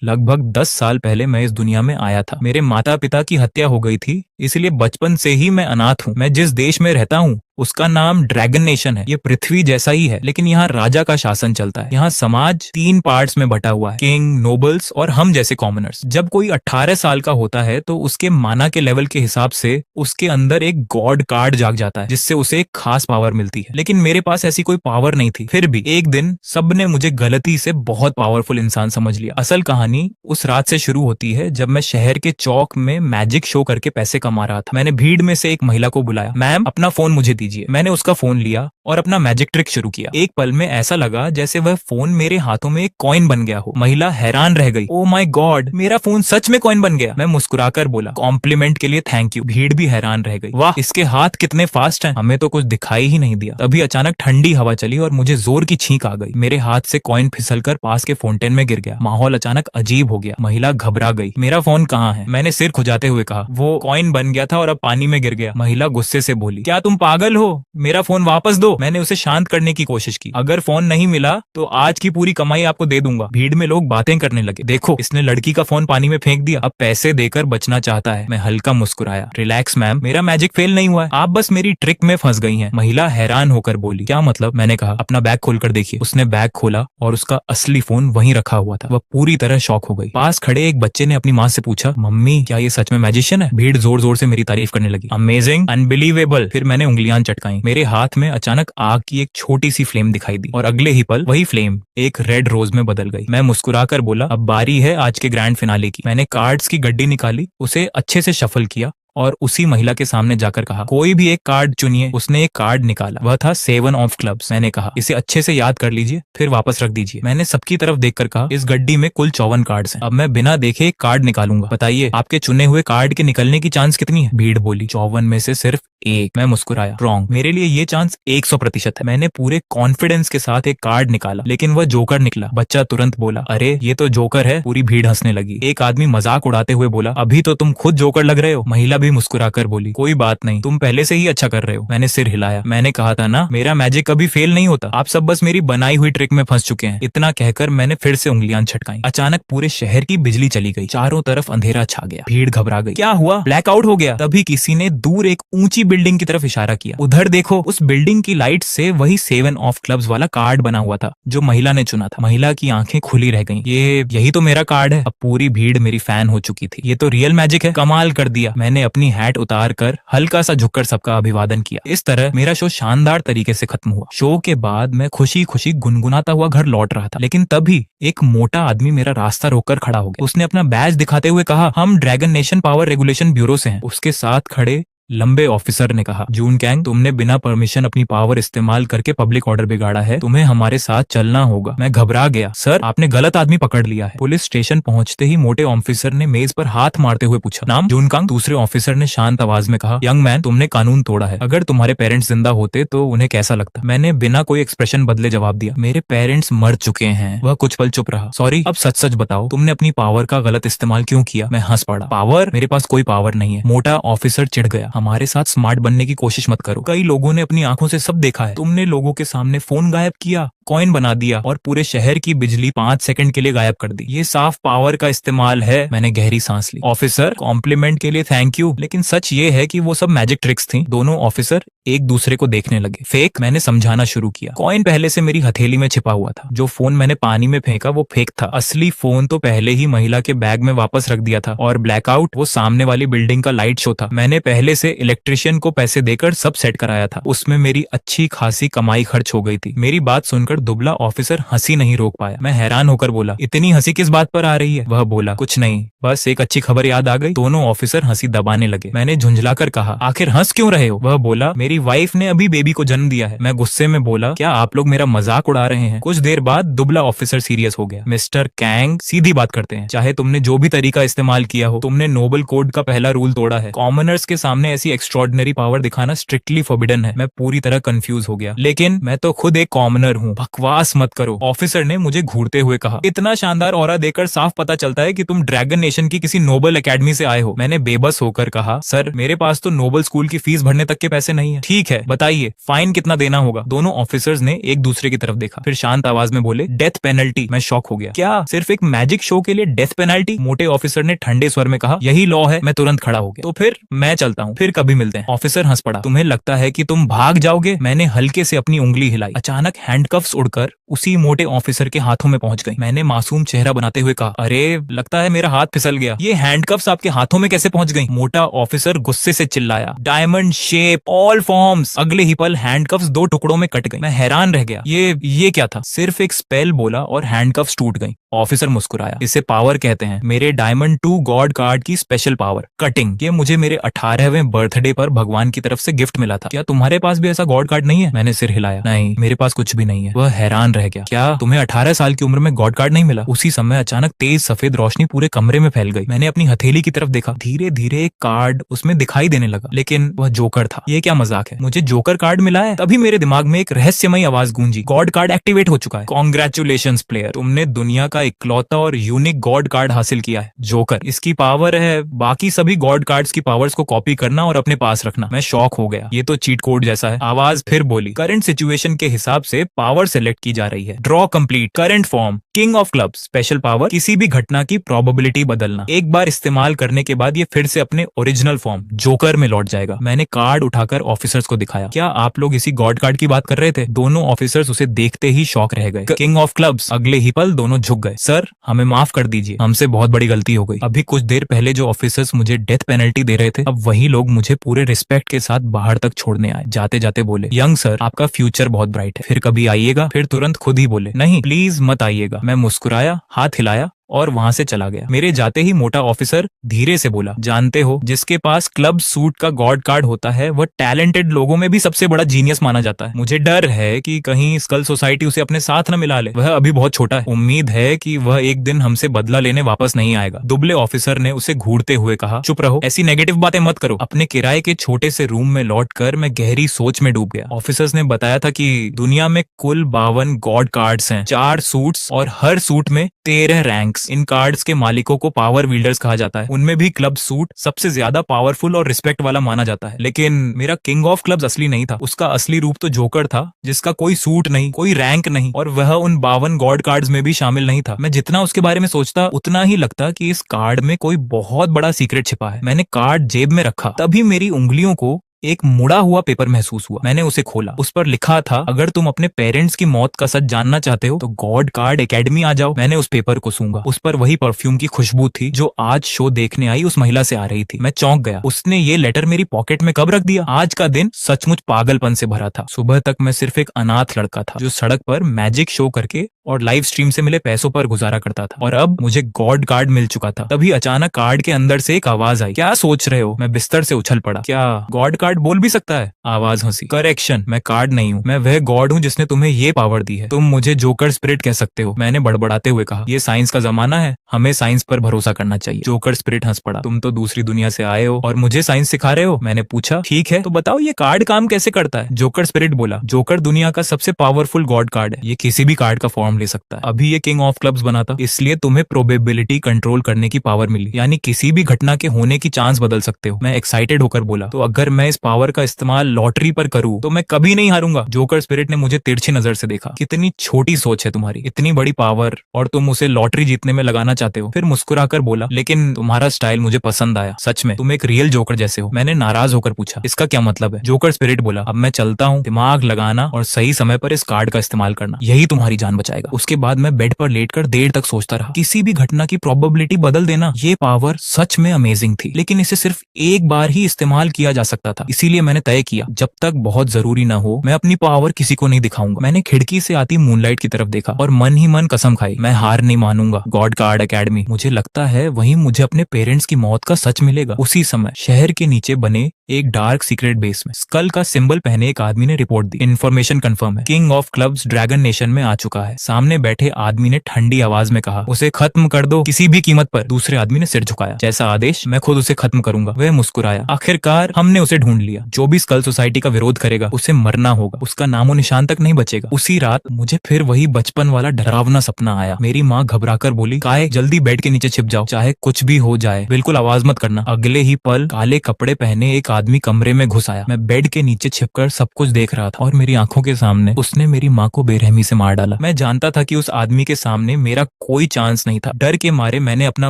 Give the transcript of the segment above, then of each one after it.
लगभग 10 साल पहले मैं इस दुनिया में आया था। मेरे माता पिता की हत्या हो गई थी, इसलिए बचपन से ही मैं अनाथ हूँ। मैं जिस देश में रहता हूँ उसका नाम ड्रैगन नेशन है। ये पृथ्वी जैसा ही है, लेकिन यहाँ राजा का शासन चलता है। यहाँ समाज 3 पार्ट्स में बटा हुआ है, किंग, नोबल्स और हम जैसे कॉमनर्स। जब कोई 18 साल का होता है तो उसके माना के लेवल के हिसाब से उसके अंदर एक गॉड कार्ड जाग जाता है, जिससे उसे एक खास पावर मिलती है। लेकिन मेरे पास ऐसी कोई पावर नहीं थी। फिर भी एक दिन सबने मुझे गलती से बहुत पावरफुल इंसान समझ लिया। असल कहानी उस रात से शुरू होती है जब मैं शहर के चौक में मैजिक शो करके पैसे कमा रहा था। मैंने भीड़ में से एक महिला को बुलाया, मैम अपना फोन मुझे दीजिए। मैंने उसका फोन लिया और अपना मैजिक ट्रिक शुरू किया। एक पल में ऐसा लगा जैसे वह फोन मेरे हाथों में एक कॉइन बन गया हो। महिला हैरान रह गई, ओ माय गॉड, मेरा फोन सच में कॉइन बन गया। मैं मुस्कुराकर बोला, कॉम्प्लीमेंट के लिए थैंक यू। भीड़ भी हैरान रह गई, वाह इसके हाथ कितने फास्ट हैं। हमें तो कुछ दिखाई ही नहीं दिया। तभी अचानक ठंडी हवा चली और मुझे जोर की छींक आ गई। मेरे हाथ से कॉइन फिसलकर पास के फाउंटेन में गिर गया। माहौल अचानक अजीब हो गया। महिला घबरा गई, मेरा फोन कहाँ है? मैंने सिर खुजाते हुए कहा, वो कॉइन बन गया था और अब पानी में गिर गया। महिला गुस्से से बोली, क्या तुम पागल हो? मेरा फोन वापस दो। मैंने उसे शांत करने की कोशिश की, अगर फोन नहीं मिला तो आज की पूरी कमाई आपको दे दूंगा। भीड़ में लोग बातें करने लगे, देखो इसने लड़की का फोन पानी में फेंक दिया, अब पैसे देकर बचना चाहता है। मैं हल्का मुस्कुराया, रिलैक्स मैम, मेरा मैजिक फेल नहीं हुआ है, आप बस मेरी ट्रिक में फंस गई हैं। महिला हैरान होकर बोली, क्या मतलब? मैंने कहा, अपना बैग खोलकर देखिए। उसने बैग खोला और उसका असली फोन वहीं रखा हुआ था। वह पूरी तरह शॉक हो गई। पास खड़े एक बच्चे ने अपनी माँ से पूछा, मम्मी क्या ये सच में मैजिशियन है? भीड़ जोर जोर से मेरी तारीफ करने लगी, अमेजिंग, अनबिलीवेबल। फिर मैंने उंगलियां चटकाई। मेरे हाथ में अचानक आग की एक छोटी सी फ्लेम दिखाई दी और अगले ही पल वही फ्लेम एक रेड रोज में बदल गई। मैं मुस्कुराकर बोला, अब बारी है आज के ग्रैंड फिनाले की। मैंने कार्ड्स की गड्डी निकाली, उसे अच्छे से शफल किया और उसी महिला के सामने जाकर कहा, कोई भी एक कार्ड चुनिए। उसने एक कार्ड निकाला, वह था 7 ऑफ क्लब्स। मैंने कहा, इसे अच्छे से याद कर लीजिए, फिर वापस रख दीजिए। मैंने सबकी तरफ देखकर कहा, इस गड्डी में कुल 54 कार्ड्स हैं। अब मैं बिना देखे एक कार्ड निकालूंगा, बताइए आपके चुने हुए कार्ड के निकलने की चांस कितनी है? भीड़ बोली, 54 में से सिर्फ एक। मैं मुस्कुराया, रॉन्ग, मेरे लिए ये चांस 100% है। मैंने पूरे कॉन्फिडेंस के साथ एक कार्ड निकाला, लेकिन वह जोकर निकला। बच्चा तुरंत बोला, अरे ये तो जोकर है। पूरी भीड़ हंसने लगी। एक आदमी मजाक उड़ाते हुए बोला, अभी तो तुम खुद जोकर लग रहे हो। महिला भी मुस्कुराकर बोली, कोई बात नहीं, तुम पहले से ही अच्छा कर रहे हो। मैंने सिर हिलाया, मैंने कहा था ना, मेरा मैजिक कभी फेल नहीं होता। आप सब बस मेरी बनाई हुई ट्रिक में फंस चुके हैं। इतना कहकर मैंने फिर से उंगलियां छटकाई। अचानक पूरे शहर की बिजली चली गई, चारों तरफ अंधेरा छा गया। भीड़ घबरा गई, क्या हुआ? ब्लैकआउट हो गया। तभी किसी ने दूर एक ऊंची बिल्डिंग की तरफ इशारा किया, उधर देखो। उस बिल्डिंग की लाइट से वही 7 ऑफ क्लब्स वाला कार्ड बना हुआ था जो महिला ने चुना था। महिला की आंखें खुली रह गईं। यही तो मेरा कार्ड है। अब पूरी भीड़ मेरी फैन हो चुकी थी। ये तो रियल मैजिक है, कमाल कर दिया। मैंने अपनी हैट उतार कर हल्का सा झुककर सबका अभिवादन किया। इस तरह मेरा शो शानदार तरीके से खत्म हुआ। शो के बाद मैं खुशी खुशी गुनगुनाता हुआ घर लौट रहा था, लेकिन तभी एक मोटा आदमी मेरा रास्ता रोककर खड़ा हो गया। उसने अपना बैज दिखाते हुए कहा, हम dragon nation power regulation bureau से हैं। उसके साथ खड़े लंबे ऑफिसर ने कहा, जून कैंग, तुमने बिना परमिशन अपनी पावर इस्तेमाल करके पब्लिक ऑर्डर बिगाड़ा है, तुम्हें हमारे साथ चलना होगा। मैं घबरा गया, सर आपने गलत आदमी पकड़ लिया है। पुलिस स्टेशन पहुंचते ही मोटे ऑफिसर ने मेज पर हाथ मारते हुए पूछा, नाम? जून कैंग। दूसरे ऑफिसर ने शांत आवाज में कहा, यंग मैन, तुमने कानून तोड़ा है। अगर तुम्हारे पेरेंट्स जिंदा होते तो उन्हें कैसा लगता? मैंने बिना कोई एक्सप्रेशन बदले जवाब दिया, मेरे पेरेंट्स मर चुके हैं। वह कुछ पल चुप रहा। सॉरी, अब सच सच बताओ, तुमने अपनी पावर का गलत इस्तेमाल क्यों किया? मैं हंस पड़ा, पावर? मेरे पास कोई पावर नहीं है। मोटा ऑफिसर चिढ़ गया, हमारे साथ स्मार्ट बनने की कोशिश मत करो। कई लोगों ने अपनी आंखों से सब देखा है। तुमने लोगों के सामने फोन गायब किया, कॉइन बना दिया और पूरे शहर की बिजली 5 सेकंड के लिए गायब कर दी। ये साफ पावर का इस्तेमाल है। मैंने गहरी सांस ली। ऑफिसर, कॉम्प्लीमेंट के लिए थैंक यू, लेकिन सच ये है कि वो सब मैजिक ट्रिक्स थी। दोनों ऑफिसर एक दूसरे को देखने लगे। फेक? मैंने समझाना शुरू किया। कॉइन पहले से मेरी हथेली में छिपा हुआ था। जो फोन मैंने पानी में फेंका वो फेक था। असली फोन तो पहले ही महिला के बैग में वापस रख दिया था। और ब्लैकआउट, वो सामने वाली बिल्डिंग का लाइट शो था। मैंने पहले से इलेक्ट्रिशियन को पैसे देकर सब सेट कराया था। उसमें मेरी अच्छी खासी कमाई खर्च हो गई थी। मेरी बात सुनकर दुबला ऑफिसर हंसी नहीं रोक पाया। मैं हैरान होकर बोला, इतनी हंसी किस बात पर आ रही है? वह बोला, कुछ नहीं, बस एक अच्छी खबर याद आ गई। दोनों ऑफिसर हंसी दबाने लगे। मैंने झुंझलाकर कहा, आखिर हंस क्यों रहे हो? वह बोला, मेरी वाइफ ने अभी बेबी को जन्म दिया है। मैं गुस्से में बोला, क्या आप लोग मेरा मजाक उड़ा रहे हैं? कुछ देर बाद दुबला ऑफिसर सीरियस हो गया। मिस्टर कैंग, सीधी बात करते हैं। चाहे तुमने जो भी तरीका इस्तेमाल किया हो, तुमने नोबल कोड का पहला रूल तोड़ा है। कॉमनर्स के सामने ऐसी एक्स्ट्रॉर्डिनरी पावर दिखाना स्ट्रिक्टली फॉरबिडन है। मैं पूरी तरह कंफ्यूज हो गया। लेकिन मैं तो खुद एक कॉमनर हूँ। बकवास मत करो, ऑफिसर ने मुझे घूरते हुए कहा। इतना शानदार ऑरा देकर साफ पता चलता है कि तुम ड्रैगन नेशन की किसी नोबल एकेडमी से आए हो। मैंने बेबस होकर कहा, सर मेरे पास तो नोबल स्कूल की फीस भरने तक के पैसे नहीं है। ठीक है, बताइए फाइन कितना देना होगा। दोनों ऑफिसर्स ने एक दूसरे की तरफ देखा, फिर शांत आवाज में बोले, डेथ पेनल्टी। मैं शॉक हो गया। क्या सिर्फ एक मैजिक शो के लिए डेथ पेनल्टी? मोटे ऑफिसर ने ठंडे स्वर में कहा, यही लॉ है। मैं तुरंत खड़ा हो गया। तो फिर मैं चलता हूँ, फिर कभी मिलते हैं। ऑफिसर हंस पड़ा। तुम्हें लगता है कि तुम भाग जाओगे? मैंने हल्के से अपनी उंगली हिलाई। अचानक हैंडकफ्स उड़कर उसी मोटे ऑफिसर के हाथों में पहुंच गई। मैंने मासूम चेहरा बनाते हुए कहा, अरे लगता है मेरा हाथ फिसल गया। ये हैंडकफ्स आपके हाथों में कैसे पहुंच गई? मोटा ऑफिसर गुस्से से चिल्लाया, डायमंड शेप, ऑल फॉर्म्स। अगले ही पल हैंडकफ्स दो टुकड़ों में कट गई। मैं हैरान रह गया। ये क्या था? सिर्फ एक स्पेल बोला और हैंडकफ्स टूट गई। ऑफिसर मुस्कुराया, इसे पावर कहते हैं, मेरे डायमंड 2 गॉड कार्ड की स्पेशल पावर, कटिंग। ये मुझे मेरे 18वें बर्थडे पर भगवान की तरफ से गिफ्ट मिला था। क्या तुम्हारे पास भी ऐसा गॉड कार्ड नहीं है? मैंने सिर हिलाया, नहीं मेरे पास कुछ भी नहीं है। वह हैरान रह गया, क्या तुम्हें 18 साल की उम्र में गॉड कार्ड नहीं मिला? उसी समय अचानक तेज सफेद रोशनी पूरे कमरे में फैल गई। मैंने अपनी हथेली की तरफ देखा, धीरे धीरे एक कार्ड उसमें दिखाई देने लगा, लेकिन वह जोकर था। ये क्या मजाक है? मुझे जोकर कार्ड मिला है? तभी मेरे दिमाग में एक रहस्यमयी आवाज गूंजी, गॉड कार्ड एक्टिवेट हो चुका है। कॉन्ग्रेचुलेशंस प्लेयर, तुमने दुनिया का इकलौता और यूनिक गॉड कार्ड हासिल किया है, जोकर। इसकी पावर है बाकी सभी गॉड कार्ड्स की पावर्स को कॉपी करना और अपने पास रखना। मैं शॉक हो गया, ये तो चीट कोड जैसा है। आवाज फिर बोली, करंट सिचुएशन के हिसाब से पावर सेलेक्ट की जा रही है। Draw complete, current form, king of clubs, special power, किसी भी घटना की प्रोबेबिलिटी बदलना। एक बार इस्तेमाल करने के बाद ये फिर से अपने ओरिजिनल फॉर्म जोकर में लौट जाएगा। मैंने कार्ड उठाकर ऑफिसर्स को दिखाया, क्या आप लोग इसी गॉड कार्ड की बात कर रहे थे? दोनों ऑफिसर्स उसे देखते ही शॉक रह गए। King of clubs. अगले ही पल दोनों झुक गए। सर हमें माफ कर दीजिए, हमसे बहुत बड़ी गलती हो गई। अभी कुछ देर पहले जो ऑफिसर्स मुझे डेथ पेनल्टी दे रहे थे, अब वही लोग मुझे पूरे रिस्पेक्ट के साथ बाहर तक छोड़ने आए। जाते जाते बोले, यंग सर आपका फ्यूचर बहुत ब्राइट है, फिर कभी आइएगा। फिर तुरंत खुद ही बोले, नहीं प्लीज मत आइएगा। मैं मुस्कुराया, हाथ हिलाया और वहां से चला गया। मेरे जाते ही मोटा ऑफिसर धीरे से बोला, जानते हो जिसके पास क्लब सूट का गॉड कार्ड होता है वह टैलेंटेड लोगों में भी सबसे बड़ा जीनियस माना जाता है। मुझे डर है कि कहीं स्कल सोसाइटी उसे अपने साथ न मिला ले। वह अभी बहुत छोटा है। उम्मीद है कि वह एक दिन हमसे बदला लेने वापस नहीं आएगा। दुबले ऑफिसर ने उसे घूरते हुए कहा, चुप रहो, ऐसी नेगेटिव बातें मत करो। अपने किराए के छोटे से रूम में लौटकर मैं गहरी सोच में डूब गया। ऑफिसर्स ने बताया था कि दुनिया में कुल 52 गॉड कार्ड्स हैं, 4 सूट्स और हर सूट में 13 रैंक। इन कार्ड्स के मालिकों को पावर विल्डर्स कहा जाता है। उनमें भी क्लब सूट सबसे ज्यादा पावरफुल और रिस्पेक्ट वाला माना जाता है। लेकिन मेरा किंग ऑफ क्लब्स असली नहीं था। उसका असली रूप तो जोकर था, जिसका कोई सूट नहीं, कोई रैंक नहीं, और वह उन 52 गॉड कार्ड्स में भी शामिल नहीं था। मैं जितना उसके बारे में सोचता उतना ही लगता कि इस कार्ड में कोई बहुत बड़ा सीक्रेट छिपा है। मैंने कार्ड जेब में रखा, तभी मेरी उंगलियों को एक मुड़ा हुआ पेपर महसूस हुआ। मैंने उसे खोला। उस पर लिखा था, अगर तुम अपने पेरेंट्स की मौत का सच जानना चाहते हो तो गॉड कार्ड एकेडमी आ जाओ। मैंने उस पेपर को सूंघा। उस पर वही परफ्यूम की खुशबू थी जो आज शो देखने आई उस महिला से आ रही थी। मैं चौंक गया। उसने ये लेटर मेरी पॉकेट में कब रख दिया? आज का दिन सचमुच पागलपन से भरा था। सुबह तक मैं सिर्फ एक अनाथ लड़का था जो सड़क पर मैजिक शो करके और लाइव स्ट्रीम से मिले पैसों पर गुजारा करता था, और अब मुझे गॉड कार्ड मिल चुका था। तभी अचानक कार्ड के अंदर से एक आवाज आई, क्या सोच रहे हो? मैं बिस्तर से उछल पड़ा। क्या गॉड कार्ड बोल भी सकता है? आवाज हंसी, करेक्शन, मैं कार्ड नहीं हूँ, मैं वह गॉड हूँ जिसने तुम्हें ये पावर दी है। तुम मुझे जोकर स्पिरिट कह सकते हो। मैंने बड़बड़ाते हुए कहा, ये साइंस का जमाना है, हमें साइंस पर भरोसा करना चाहिए। जोकर स्पिरिट हंस पड़ा, तुम तो दूसरी दुनिया से आए हो और मुझे साइंस सिखा रहे हो? मैंने पूछा, ठीक है तो बताओ ये कार्ड काम कैसे करता है? जोकर स्पिरिट बोला, जोकर दुनिया का सबसे पावरफुल गॉड कार्ड है। ये किसी भी कार्ड का फॉर्म ले सकता है। अभी ये किंग ऑफ क्लब्स बना था, इसलिए तुम्हें प्रोबेबिलिटी कंट्रोल करने की पावर मिली, यानी किसी भी घटना के होने की चांस बदल सकते हो। मैं एक्साइटेड होकर बोला, तो अगर मैं इस पावर का इस्तेमाल लॉटरी पर करूं तो मैं कभी नहीं हारूंगा। जोकर स्पिरिट ने मुझे तिरछी नजर से देखा, कितनी छोटी सोच है तुम्हारी, इतनी बड़ी पावर और तुम उसे लॉटरी जीतने में लगाना चाहते हो। फिर मुस्कुराकर बोला, लेकिन तुम्हारा स्टाइल मुझे पसंद आया, सच में तुम एक रियल जोकर जैसे हो। मैंने नाराज होकर पूछा, इसका क्या मतलब है? जोकर स्पिरिट बोला, अब मैं चलता हूँ, दिमाग लगाना और सही समय पर इस कार्ड का इस्तेमाल करना, यही तुम्हारी जान बचाएगा। उसके बाद मैं बेड पर लेटकर देर तक सोचता रहा। किसी भी घटना की प्रोबेबिलिटी बदल देना, ये पावर सच में अमेजिंग थी, लेकिन इसे सिर्फ एक बार ही इस्तेमाल किया जा सकता था। इसीलिए मैंने तय किया, जब तक बहुत जरूरी न हो मैं अपनी पावर किसी को नहीं दिखाऊंगा। मैंने खिड़की से आती मूनलाइट की तरफ देखा और मन ही मन कसम खाई, मैं हार नहीं मानूंगा। गॉड कार्ड एकेडमी, मुझे लगता है वहीं मुझे अपने पेरेंट्स की मौत का सच मिलेगा। उसी समय शहर के नीचे बने एक डार्क सीक्रेट बेस में स्कल का सिंबल पहने एक आदमी ने रिपोर्ट दी, इन्फॉर्मेशन कंफर्म है, king of clubs dragon nation में आ चुका है। सामने बैठे आदमी ने ठंडी आवाज में कहा, उसे खत्म कर दो किसी भी कीमत पर। दूसरे आदमी ने सिर झुकाया, जैसा आदेश, मैं खुद उसे खत्म करूंगा। वह मुस्कुराया। आखिरकार हमने उसे ढूंढ लिया। जो भी स्कल सोसाइटी का विरोध करेगा उसे मरना होगा, उसका नामो निशान तक नहीं बचेगा। उसी रात मुझे फिर वही बचपन वाला डरावना सपना आया। मेरी माँ घबराकर बोली, काय जल्दी बेड के नीचे छिप जाओ, चाहे कुछ भी हो जाए, बिल्कुल आवाज मत करना। अगले ही पल काले कपड़े पहने एक आदमी कमरे में घुस आया। मैं बेड के नीचे छिपकर सब कुछ देख रहा था और मेरी आंखों के सामने उसने मेरी माँ को बेरहमी से मार डाला। मैं जानता था कि उस आदमी के सामने मेरा कोई चांस नहीं था। डर के मारे मैंने अपना